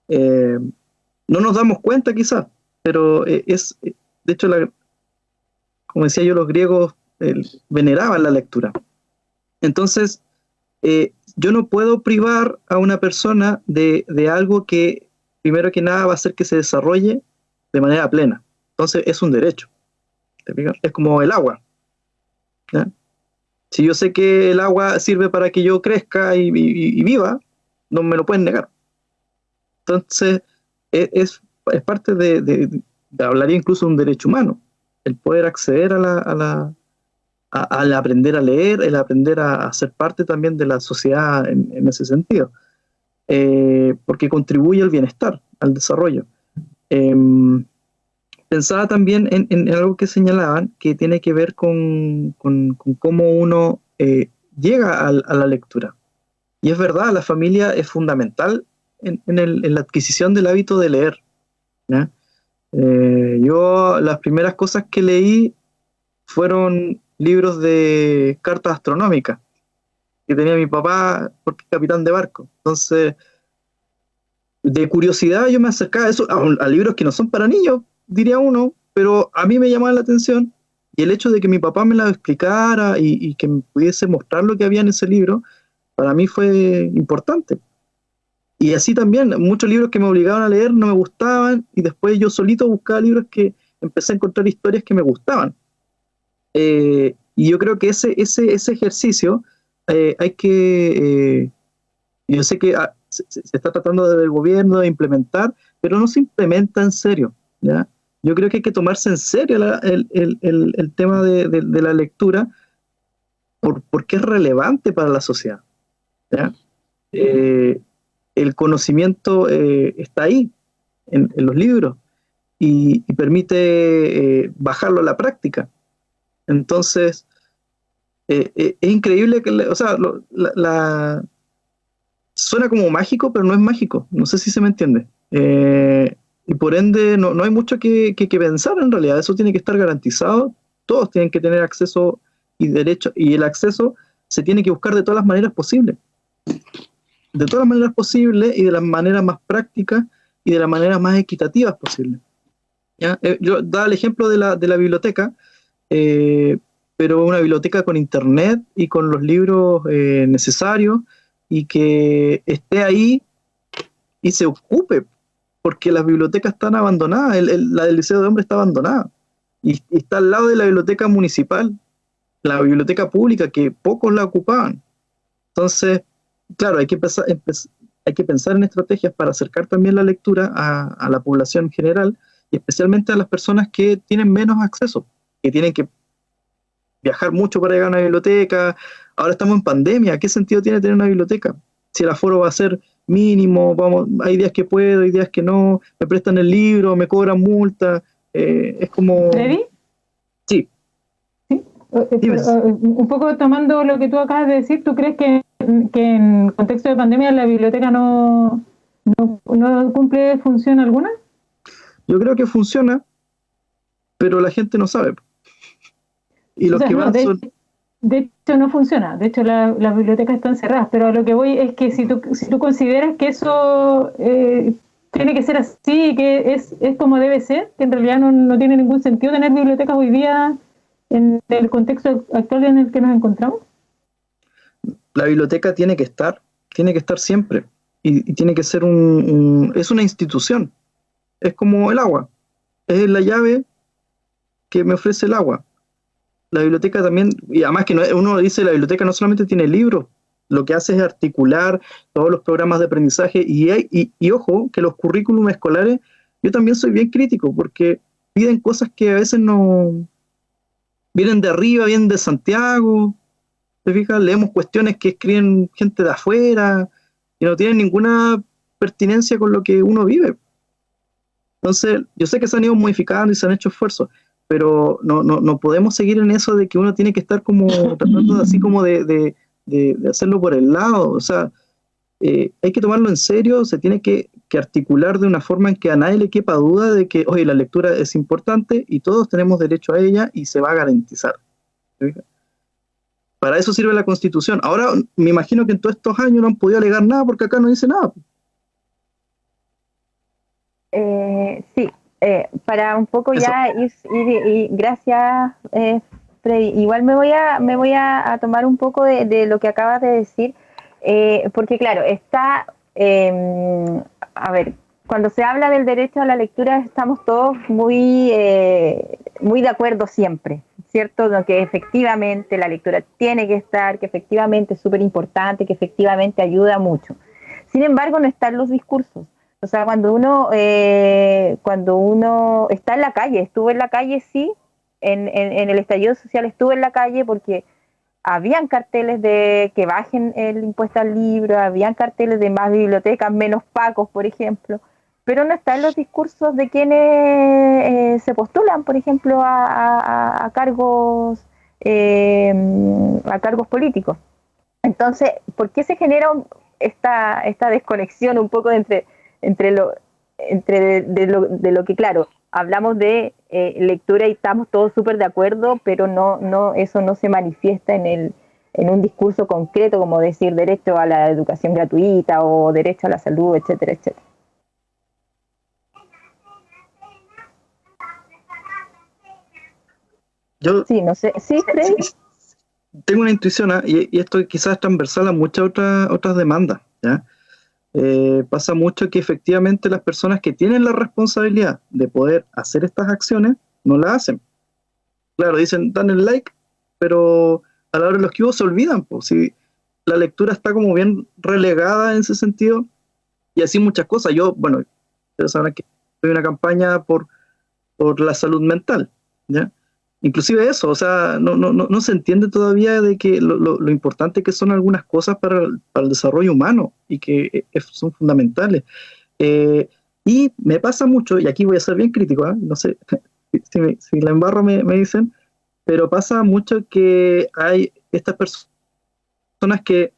No nos damos cuenta quizás, pero de hecho, como decía yo, los griegos veneraban la lectura. Entonces, yo no puedo privar a una persona de algo que, primero que nada, va a hacer que se desarrolle de manera plena. Entonces, es un derecho. ¿Te fijas? Es como el agua, ¿ya? Si yo sé que el agua sirve para que yo crezca y viva, no me lo pueden negar. Entonces, es parte de hablaría incluso de un derecho humano, el poder acceder al aprender a leer, el aprender a ser parte también de la sociedad en ese sentido, porque contribuye al bienestar, al desarrollo. Pensaba también en algo que señalaban, que tiene que ver con cómo uno llega a la lectura. Y es verdad, la familia es fundamental en la adquisición del hábito de leer, ¿ya? Yo las primeras cosas que leí fueron libros de cartas astronómicas que tenía mi papá porque es capitán de barco. Entonces, de curiosidad yo me acercaba a eso, a libros que no son para niños, diría uno, pero a mí me llamaba la atención, y el hecho de que mi papá me la explicara y que me pudiese mostrar lo que había en ese libro, para mí fue importante. Y así también, muchos libros que me obligaban a leer no me gustaban, y después yo solito buscaba libros que empecé a encontrar historias que me gustaban. Y yo creo que ese ejercicio hay que... yo sé que se está tratando desde el gobierno de implementar, pero no se implementa en serio, ¿ya? Yo creo que hay que tomarse en serio el tema de la lectura, porque es relevante para la sociedad, ¿ya? El conocimiento está ahí, en los libros, y permite bajarlo a la práctica. Entonces, es increíble que, suena como mágico, pero no es mágico. No sé si se me entiende. Y por ende, no hay mucho que pensar en realidad. Eso tiene que estar garantizado. Todos tienen que tener acceso y derecho, y el acceso se tiene que buscar de todas las maneras posibles. De todas las maneras posibles, y de las maneras más prácticas y de las maneras más equitativas posibles, ¿ya? Yo daba el ejemplo de la biblioteca, pero una biblioteca con internet y con los libros necesarios, y que esté ahí y se ocupe, porque las bibliotecas están abandonadas. La del Liceo de Hombres está abandonada, y está al lado de la biblioteca municipal, la biblioteca pública, que pocos la ocupaban. Entonces, claro, hay que pensar en estrategias para acercar también la lectura a la población en general, y especialmente a las personas que tienen menos acceso, que tienen que viajar mucho para llegar a una biblioteca. Ahora estamos en pandemia, ¿qué sentido tiene tener una biblioteca? Si el aforo va a ser mínimo, hay días que puedo, hay días que no, me prestan el libro, me cobran multa, es como... ¿Freddy? Sí. Un poco tomando lo que tú acabas de decir, ¿tú crees que en contexto de pandemia la biblioteca no cumple función alguna? Yo creo que funciona, pero la gente no sabe. Y los que van son... De hecho no funciona, de hecho las bibliotecas están cerradas, pero a lo que voy es que si tú consideras que eso tiene que ser así, que es como debe ser, que en realidad no tiene ningún sentido tener bibliotecas hoy día en el contexto actual en el que nos encontramos. La biblioteca tiene que estar siempre, y tiene que ser es una institución, es como el agua, es la llave que me ofrece el agua. La biblioteca también, y además que uno dice, la biblioteca no solamente tiene libros, lo que hace es articular todos los programas de aprendizaje, y ojo, que los currículums escolares, yo también soy bien crítico, porque piden cosas que a veces no vienen de arriba, vienen de Santiago, ¿te fijas? Leemos cuestiones que escriben gente de afuera, y no tienen ninguna pertinencia con lo que uno vive. Entonces, yo sé que se han ido modificando y se han hecho esfuerzos, pero no podemos seguir en eso de que uno tiene que estar como tratando así como de hacerlo por el lado. O sea, hay que tomarlo en serio, se tiene que articular de una forma en que a nadie le quepa duda de que, oye, la lectura es importante y todos tenemos derecho a ella y se va a garantizar. ¿Sí? Para eso sirve la Constitución. Ahora, me imagino que en todos estos años no han podido alegar nada porque acá no dice nada. Sí. Para un poco eso. Ya ir gracias, Freddy. Igual me voy a tomar un poco de lo que acabas de decir. porque claro, está, a ver, cuando se habla del derecho a la lectura estamos todos muy de acuerdo siempre, ¿cierto? Que efectivamente la lectura tiene que estar, que efectivamente es súper importante, que efectivamente ayuda mucho. Sin embargo, no están los discursos. O sea, cuando uno está en la calle, estuvo en la calle, sí, en el estallido social estuve en la calle porque habían carteles de que bajen el impuesto al libro, habían carteles de más bibliotecas, menos pacos, por ejemplo, pero no están los discursos de quienes se postulan, por ejemplo, a cargos políticos. Entonces, ¿por qué se genera esta desconexión un poco de lo que, claro, hablamos de lectura y estamos todos súper de acuerdo, pero eso no se manifiesta en un discurso concreto, como decir derecho a la educación gratuita o derecho a la salud, etcétera, etcétera? Sí, no sé. ¿Sí, Freddy? Tengo una intuición, y esto quizás es transversal a muchas otras demandas, ¿ya? Pasa mucho que efectivamente las personas que tienen la responsabilidad de poder hacer estas acciones no la hacen. Claro, dicen, dan el like, pero a la hora de los que se olvidan, pues, si la lectura está como bien relegada en ese sentido, y así muchas cosas. Ustedes sabrán que hay una campaña por la salud mental, ¿ya? Inclusive eso, o sea, no se entiende todavía de que lo importante que son algunas cosas para el desarrollo humano y que son fundamentales. Y me pasa mucho, y aquí voy a ser bien crítico, no sé si la embarro me dicen, pero pasa mucho que hay estas personas que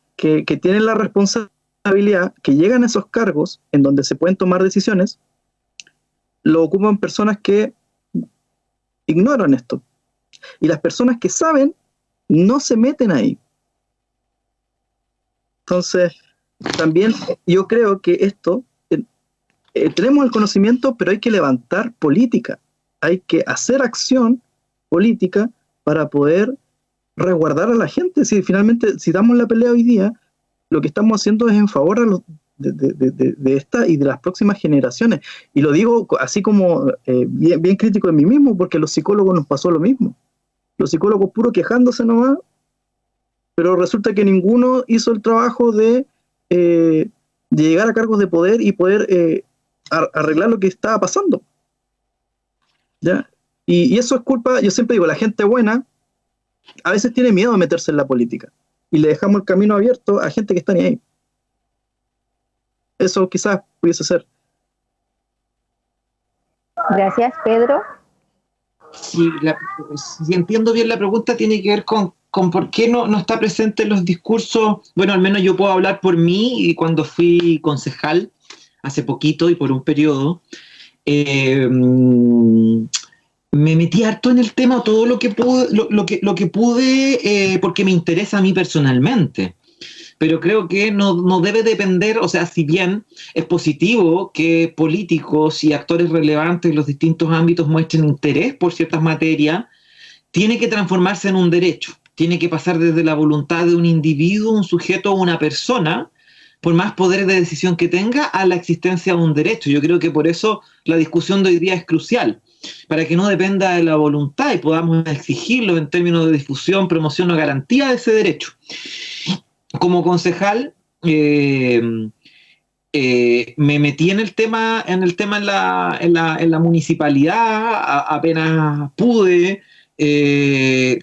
tienen la responsabilidad, que llegan a esos cargos en donde se pueden tomar decisiones, lo ocupan personas que ignoran esto. Y las personas que saben no se meten ahí. Entonces, también yo creo que esto, tenemos el conocimiento, pero hay que levantar política, hay que hacer acción política para poder resguardar a la gente. Si finalmente, si damos la pelea hoy día, lo que estamos haciendo es en favor de esta y de las próximas generaciones. Y lo digo así como bien crítico de mí mismo, porque a los psicólogos nos pasó lo mismo. Los psicólogos puro quejándose nomás, pero resulta que ninguno hizo el trabajo de llegar a cargos de poder y poder arreglar lo que estaba pasando, ¿ya? Y eso es culpa, yo siempre digo, la gente buena a veces tiene miedo de meterse en la política y le dejamos el camino abierto a gente que está ni ahí. Eso quizás pudiese ser. Gracias, Pedro. Si entiendo bien la pregunta, tiene que ver con por qué no está presente en los discursos. Bueno, al menos yo puedo hablar por mí, y cuando fui concejal hace poquito y por un periodo, me metí harto en el tema, todo lo que pude, porque me interesa a mí personalmente. Pero creo que no debe depender, o sea, si bien es positivo que políticos y actores relevantes en los distintos ámbitos muestren interés por ciertas materias, tiene que transformarse en un derecho, tiene que pasar desde la voluntad de un individuo, un sujeto o una persona, por más poder de decisión que tenga, a la existencia de un derecho. Yo creo que por eso la discusión de hoy día es crucial, para que no dependa de la voluntad y podamos exigirlo en términos de difusión, promoción o garantía de ese derecho. Como concejal, me metí en el tema en la municipalidad, apenas pude,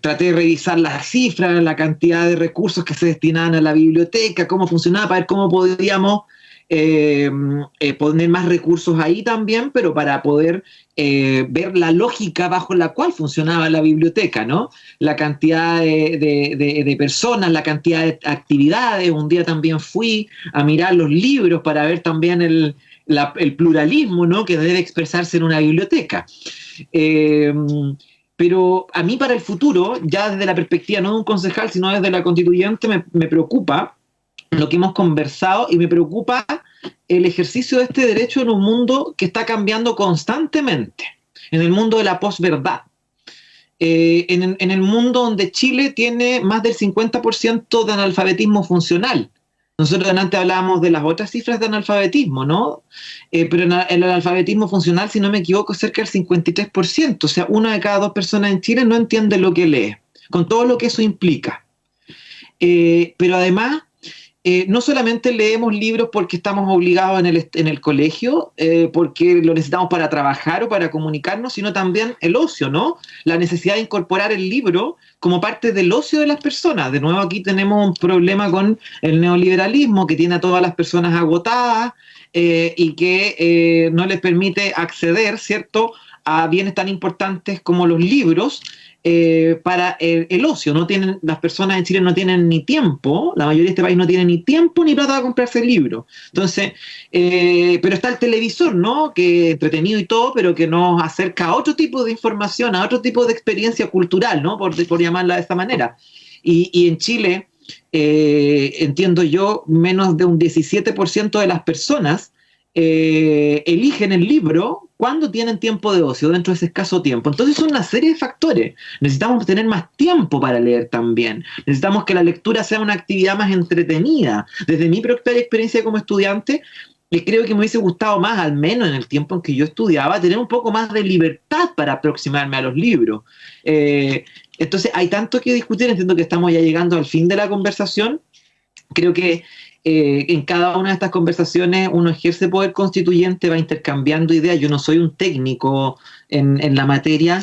traté de revisar las cifras, la cantidad de recursos que se destinaban a la biblioteca, cómo funcionaba, para ver cómo podíamos poner más recursos ahí también, pero para poder ver la lógica bajo la cual funcionaba la biblioteca, ¿no? La cantidad de personas, la cantidad de actividades. Un día también fui a mirar los libros para ver también el pluralismo, ¿no?, que debe expresarse en una biblioteca. Pero a mí, para el futuro, ya desde la perspectiva no de un concejal, sino desde la constituyente, me preocupa lo que hemos conversado, y me preocupa el ejercicio de este derecho en un mundo que está cambiando constantemente, en el mundo de la posverdad, en el mundo donde Chile tiene más del 50% de analfabetismo funcional, Nosotros antes hablábamos de las otras cifras de analfabetismo, ¿no? Pero el analfabetismo funcional, si no me equivoco, es cerca del 53%. O sea, 1 de cada 2 personas en Chile no entiende lo que lee, con todo lo que eso implica. Pero además, no solamente leemos libros porque estamos obligados en el colegio, porque lo necesitamos para trabajar o para comunicarnos, sino también el ocio, ¿no? La necesidad de incorporar el libro como parte del ocio de las personas. De nuevo, aquí tenemos un problema con el neoliberalismo que tiene a todas las personas agotadas y que no les permite acceder, ¿cierto?, a bienes tan importantes como los libros. Para el ocio. Las personas en Chile no tienen ni tiempo, la mayoría de este país no tiene ni tiempo ni plata para comprarse el libro. Entonces, pero está el televisor, ¿no? Que es entretenido y todo, pero que nos acerca a otro tipo de información, a otro tipo de experiencia cultural, ¿no? Por llamarla de esta manera. Y en Chile, entiendo yo, menos de un 17% de las personas eligen el libro cuando tienen tiempo de ocio, dentro de ese escaso tiempo. Entonces son una serie de factores. Necesitamos tener más tiempo para leer también. Necesitamos que la lectura sea una actividad más entretenida. Desde mi propia experiencia como estudiante, creo que me hubiese gustado más, al menos en el tiempo en que yo estudiaba, tener un poco más de libertad para aproximarme a los libros. Entonces hay tanto que discutir. Entiendo que estamos ya llegando al fin de la conversación. Creo que en cada una de estas conversaciones uno ejerce poder constituyente, va intercambiando ideas. Yo no soy un técnico en la materia,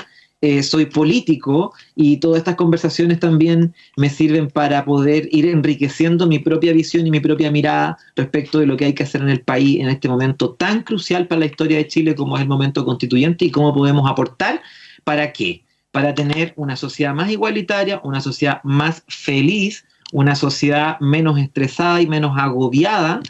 soy político, y todas estas conversaciones también me sirven para poder ir enriqueciendo mi propia visión y mi propia mirada respecto de lo que hay que hacer en el país en este momento tan crucial para la historia de Chile como es el momento constituyente, y cómo podemos aportar. ¿Para qué? Para tener una sociedad más igualitaria, una sociedad más feliz, una sociedad menos estresada y menos agobiada,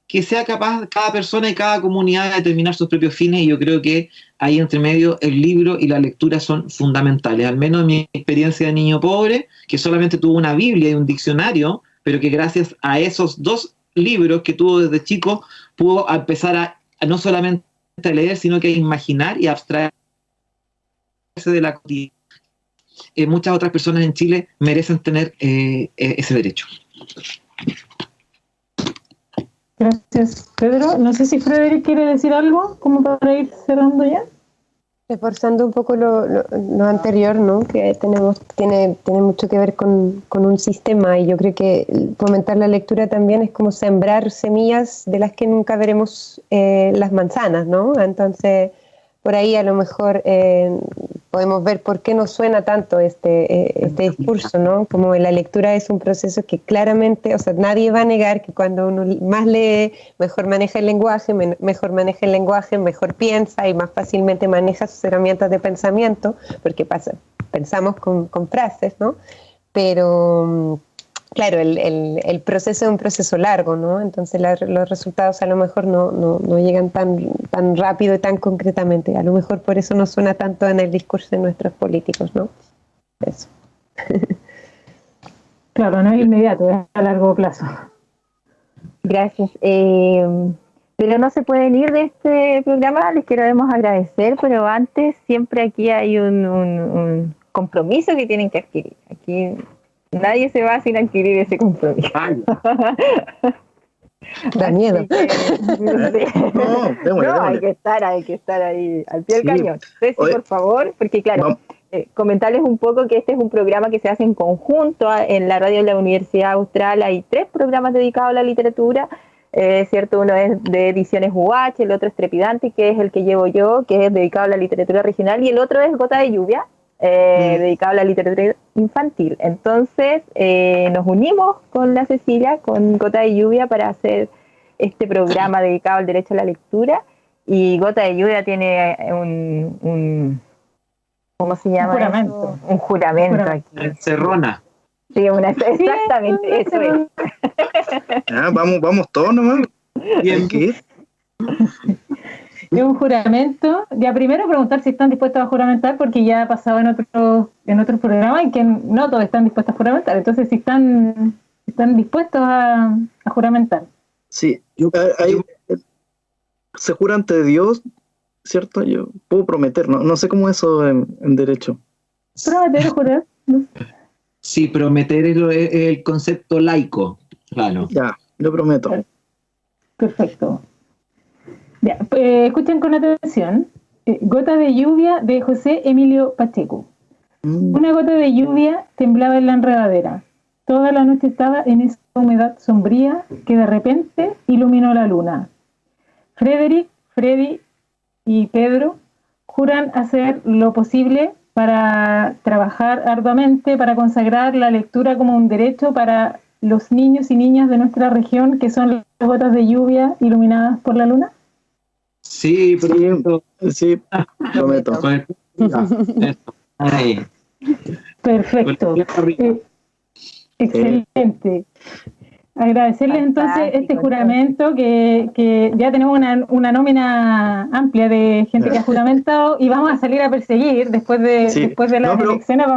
que sea capaz cada persona y cada comunidad de determinar sus propios fines. Y yo creo que ahí entre medio el libro y la lectura son fundamentales. Al menos en mi experiencia de niño pobre, que solamente tuvo una Biblia y un diccionario, pero que gracias a esos 2 libros que tuvo desde chico, pudo empezar a no solamente a leer, sino que a imaginar y a abstraerse de la cotidianidad. Muchas otras personas en Chile merecen tener ese derecho. Gracias, Pedro. No sé si Frederick quiere decir algo como para ir cerrando ya. Reforzando un poco lo anterior, ¿no? Que tiene mucho que ver con un sistema, y yo creo que fomentar la lectura también es como sembrar semillas de las que nunca veremos las manzanas, ¿no? Entonces, por ahí a lo mejor podemos ver por qué nos suena tanto este discurso, ¿no? Como la lectura es un proceso que claramente, o sea, nadie va a negar que cuando uno más lee, mejor maneja el lenguaje, mejor piensa y más fácilmente maneja sus herramientas de pensamiento, porque pensamos con frases, ¿no? Pero claro, el proceso es un proceso largo, ¿no? Entonces los resultados a lo mejor no llegan tan rápido y tan concretamente. A lo mejor por eso no suena tanto en el discurso de nuestros políticos, ¿no? Eso. Claro, no es inmediato, es a largo plazo. Gracias. Pero no se pueden ir de este programa, les queremos agradecer, pero antes siempre aquí hay un compromiso que tienen que adquirir. Aquí nadie se va sin adquirir ese compromiso. Da miedo. Hay que estar ahí al pie del cañón. Ceci, por favor, porque claro, comentarles un poco que este es un programa que se hace en conjunto. En la radio de la Universidad Austral hay 3 programas dedicados a la literatura, ¿cierto? Uno es de Ediciones UH, el otro es Trepidante, que es el que llevo yo, que es dedicado a la literatura regional, y el otro es Gota de Lluvia, dedicado a la literatura infantil. Entonces nos unimos con la Cecilia, con Gota de Lluvia, para hacer este programa dedicado al derecho a la lectura. Y Gota de Lluvia tiene un ¿cómo se llama? Un juramento aquí. Encerrona. Sí, exactamente, eso es. Vamos todos nomás. Bien. Es un juramento. Ya primero preguntar si están dispuestos a juramentar, porque ya ha pasado en otros programas en que no todos están dispuestos a juramentar. Entonces, si están dispuestos a juramentar. Sí, se jura ante Dios, ¿cierto? Yo puedo prometer, no sé cómo es eso en derecho. Prometer o jurar. Sí, prometer es el concepto laico, claro. Ya, Lo prometo. Perfecto. Ya, escuchen con atención. Gota de lluvia de José Emilio Pacheco. Una gota de lluvia temblaba en la enredadera. Toda la noche estaba en esa humedad sombría que de repente iluminó la luna. Freddy y Pedro juran hacer lo posible para trabajar arduamente, para consagrar la lectura como un derecho para los niños y niñas de nuestra región, que son las gotas de lluvia iluminadas por la luna. Sí, prometo. Sí, prometo. Ahí. Perfecto. Excelente. Agradecerles entonces este juramento que ya tenemos una nómina amplia de gente que ha juramentado y vamos a salir a perseguir después de las elecciones.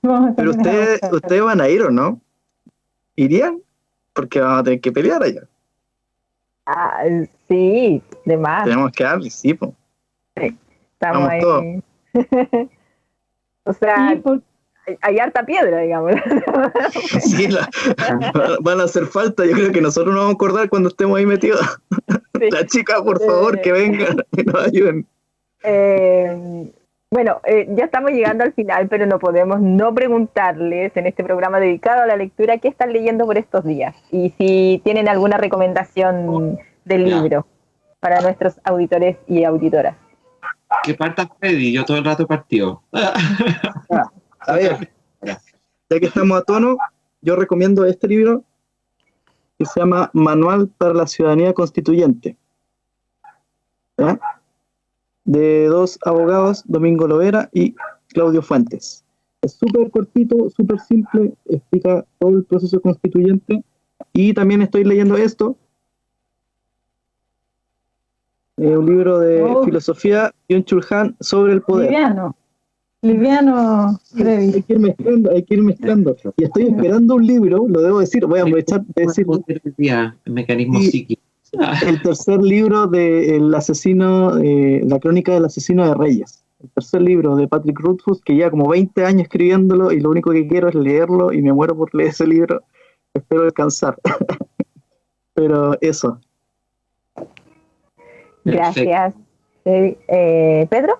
Vamos a pero ustedes van a ir o no? ¿Irían? Porque vamos a tener que pelear allá. Sí, de más. Tenemos que darle, sí, po. Sí, estamos vamos ahí. Todos. O sea, hay harta piedra, digamos. Sí, van a hacer falta. Yo creo que nosotros nos vamos a acordar cuando estemos ahí metidos. Sí. La chica, por favor, que vengan y nos ayuden. Bueno, ya estamos llegando al final, pero no podemos no preguntarles en este programa dedicado a la lectura qué están leyendo por estos días y si tienen alguna recomendación del libro para nuestros auditores y auditoras. Que parta Freddy, yo todo el rato partido. A ver, ya que estamos a tono, yo recomiendo este libro que se llama Manual para la Ciudadanía Constituyente, ¿ya? De dos abogados, Domingo Lovera y Claudio Fuentes. Es súper cortito, súper simple, explica todo el proceso constituyente y también estoy leyendo esto, un libro de filosofía Byung-Chul Han sobre el poder. Liviano, Freddy. Hay que ir mezclando. Y estoy esperando un libro, lo debo decir, voy a aprovechar de decir. El mecanismo psíquico. El tercer libro de El asesino, la crónica del asesino de Reyes. El tercer libro de Patrick Rothfuss, que lleva como 20 años escribiéndolo y lo único que quiero es leerlo y me muero por leer ese libro. Espero alcanzar. Pero eso. Gracias. ¿Pedro?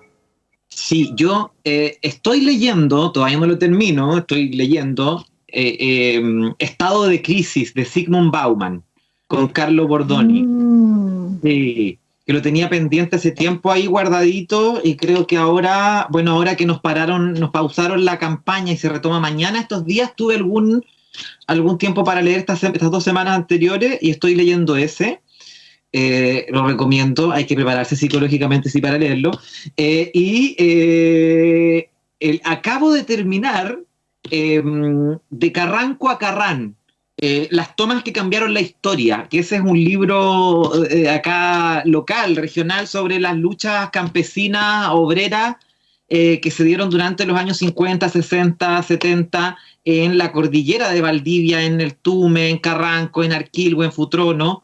Sí, yo estoy leyendo, todavía no lo termino, estoy leyendo Estado de Crisis de Zygmunt Bauman con Carlo Bordoni. Sí, que lo tenía pendiente hace tiempo ahí guardadito y creo que ahora que nos pausaron la campaña y se retoma mañana, estos días tuve algún tiempo para leer estas 2 semanas anteriores y estoy leyendo ese. Lo recomiendo, hay que prepararse psicológicamente para leerlo. Acabo de terminar De Carranco a Carrán, las tomas que cambiaron la historia, que ese es un libro acá local, regional, sobre las luchas campesinas, obreras, que se dieron durante los años 50, 60, 70 en la cordillera de Valdivia, en el Tume, en Carranco, en Arquilgua, en Futrono.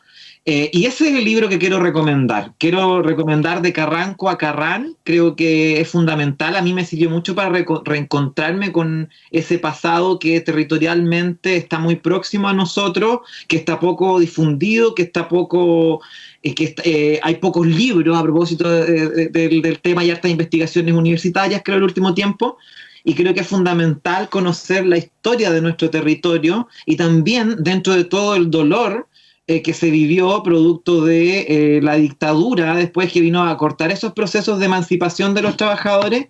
Y ese es el libro que quiero recomendar. Quiero recomendar De Carranco a Carrán. Creo que es fundamental. A mí me sirvió mucho para reencontrarme con ese pasado que territorialmente está muy próximo a nosotros, que está poco difundido, que está poco... hay pocos libros a propósito del tema y hartas investigaciones universitarias, creo, en el último tiempo. Y creo que es fundamental conocer la historia de nuestro territorio y también, dentro de todo el dolor que se vivió producto de la dictadura, después que vino a cortar esos procesos de emancipación de los trabajadores,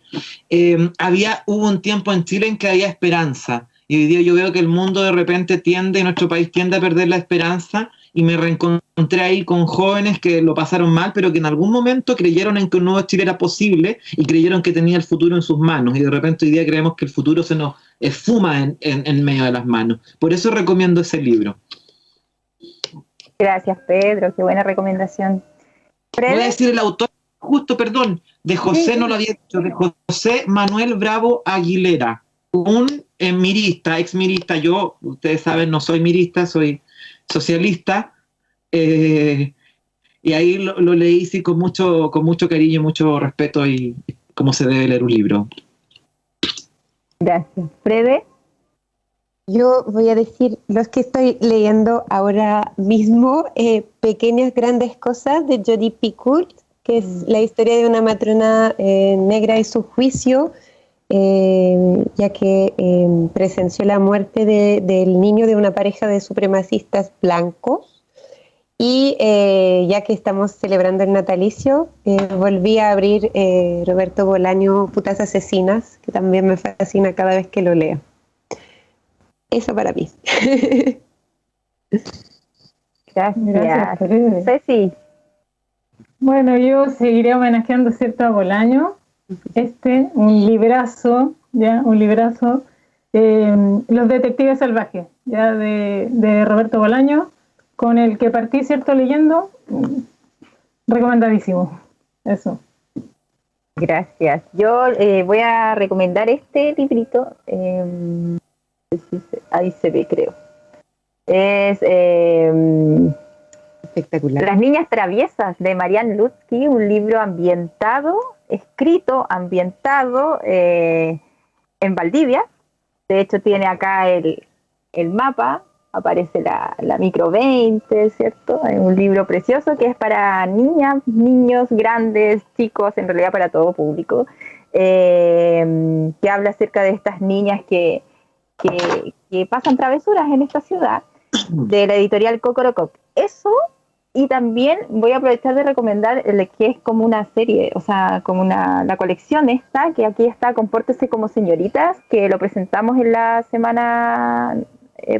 hubo un tiempo en Chile en que había esperanza. Y hoy día yo veo que el mundo de repente nuestro país tiende a perder la esperanza, y me reencontré ahí con jóvenes que lo pasaron mal, pero que en algún momento creyeron en que un nuevo Chile era posible y creyeron que tenía el futuro en sus manos. Y de repente hoy día creemos que el futuro se nos esfuma en medio de las manos. Por eso recomiendo ese libro. Gracias, Pedro, qué buena recomendación. Voy a decir el autor, justo, perdón, de José, sí. No lo había dicho, de José Manuel Bravo Aguilera, un mirista, exmirista. Yo, ustedes saben, no soy mirista, soy socialista, y ahí lo leí sí, con mucho cariño, mucho respeto y cómo se debe leer un libro. Gracias. ¿Frede? Yo voy a decir los que estoy leyendo ahora mismo, Pequeñas Grandes Cosas de Jodi Picoult, que es la historia de una matrona negra y su juicio, ya que presenció la muerte del niño de una pareja de supremacistas blancos. Y ya que estamos celebrando el natalicio, volví a abrir Roberto Bolaño, Putas Asesinas, que también me fascina cada vez que lo leo. Eso para mí. Gracias. Freddy. Ceci. Bueno, yo seguiré homenajeando, ¿cierto?, a Bolaño. Un librazo, Los Detectives Salvajes, ya de Roberto Bolaño, con el que partí, ¿cierto?, leyendo. Recomendadísimo. Eso. Gracias. Yo voy a recomendar este librito. Ahí se ve, creo. Es espectacular. Las Niñas Traviesas de Marianne Lutzky, un libro escrito ambientado en Valdivia. De hecho, tiene acá el mapa, aparece la micro 20, ¿cierto? Es un libro precioso que es para niñas, niños, grandes, chicos, en realidad para todo público, que habla acerca de estas niñas que pasan travesuras en esta ciudad, de la editorial Cocorococ. Eso, y también voy a aprovechar de recomendar el que es como una serie, o sea, como la colección esta, que aquí está, Compórtese como señoritas, que lo presentamos en la semana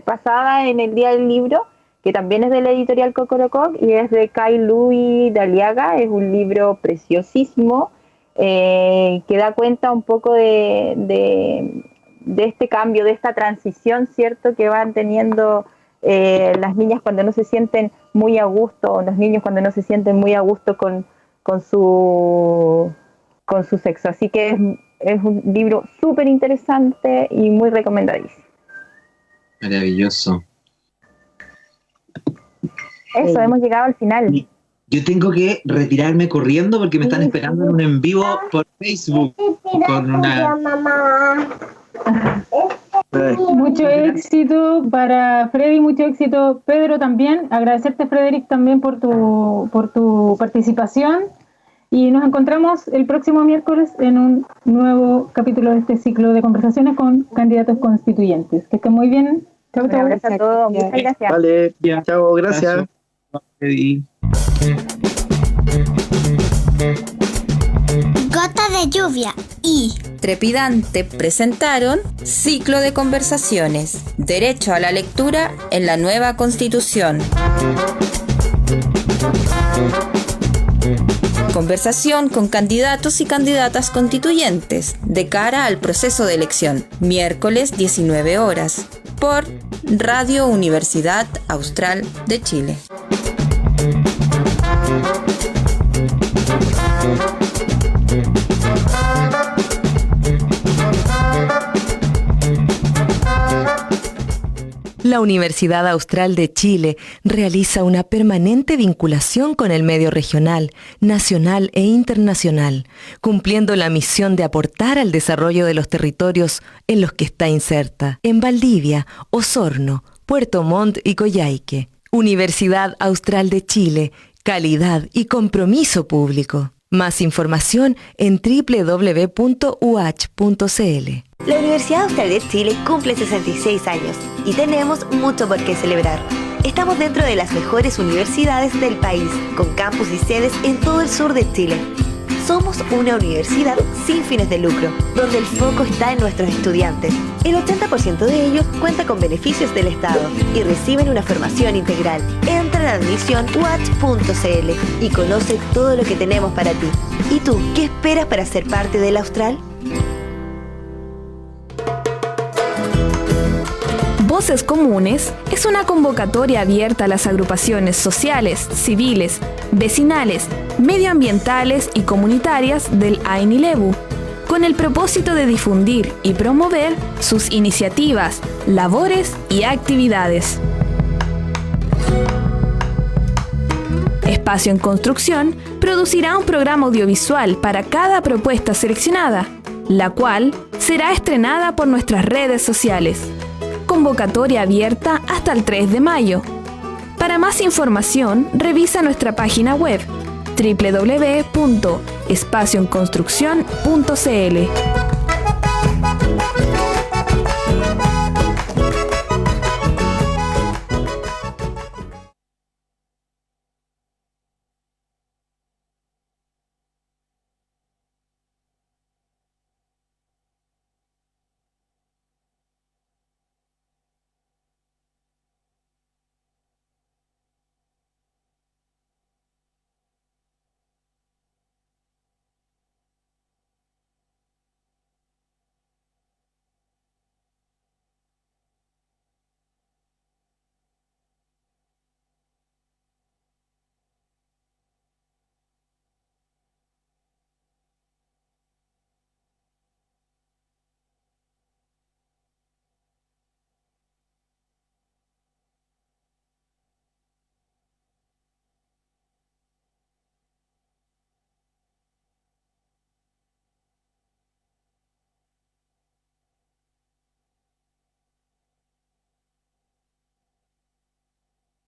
pasada en el Día del Libro, que también es de la editorial Cocorococ y es de Kai Louis D'Aliaga. Es un libro preciosísimo que da cuenta un poco de este cambio, de esta transición, ¿cierto?, que van teniendo las niñas cuando no se sienten muy a gusto, o los niños cuando no se sienten muy a gusto con su sexo. Así que es un libro súper interesante y muy recomendadísimo. Maravilloso. Eso, hemos llegado al final. Yo tengo que retirarme corriendo porque me están esperando en un en vivo por Facebook con una... Mucho éxito para Freddy, mucho éxito Pedro también. Agradecerte, Frederic, también por tu participación, y nos encontramos el próximo miércoles en un nuevo capítulo de este ciclo de conversaciones con candidatos constituyentes. Que estén muy bien. Chau, chau. Un abrazo a todos. Muchas gracias. Vale, chao, gracias. Gota de Lluvia y Trepidante presentaron Ciclo de Conversaciones, Derecho a la Lectura en la Nueva Constitución. Conversación con candidatos y candidatas constituyentes de cara al proceso de elección, miércoles 19 horas, por Radio Universidad Austral de Chile. La Universidad Austral de Chile realiza una permanente vinculación con el medio regional, nacional e internacional, cumpliendo la misión de aportar al desarrollo de los territorios en los que está inserta, en Valdivia, Osorno, Puerto Montt y Coyhaique. Universidad Austral de Chile, calidad y compromiso público. Más información en www.uach.cl. La Universidad Austral de Chile cumple 66 años y tenemos mucho por qué celebrar. Estamos dentro de las mejores universidades del país, con campus y sedes en todo el sur de Chile. Somos una universidad sin fines de lucro, donde el foco está en nuestros estudiantes. El 80% de ellos cuenta con beneficios del Estado y reciben una formación integral. Entra en admisión uach.cl y conoce todo lo que tenemos para ti. ¿Y tú, qué esperas para ser parte del Austral? Voces Comunes es una convocatoria abierta a las agrupaciones sociales, civiles, vecinales, medioambientales y comunitarias del AINILEBU, con el propósito de difundir y promover sus iniciativas, labores y actividades. Espacio en Construcción producirá un programa audiovisual para cada propuesta seleccionada, la cual será estrenada por nuestras redes sociales. convocatoria abierta hasta el 3 de mayo. Para más información, revisa nuestra página web www.espacioenconstrucción.cl.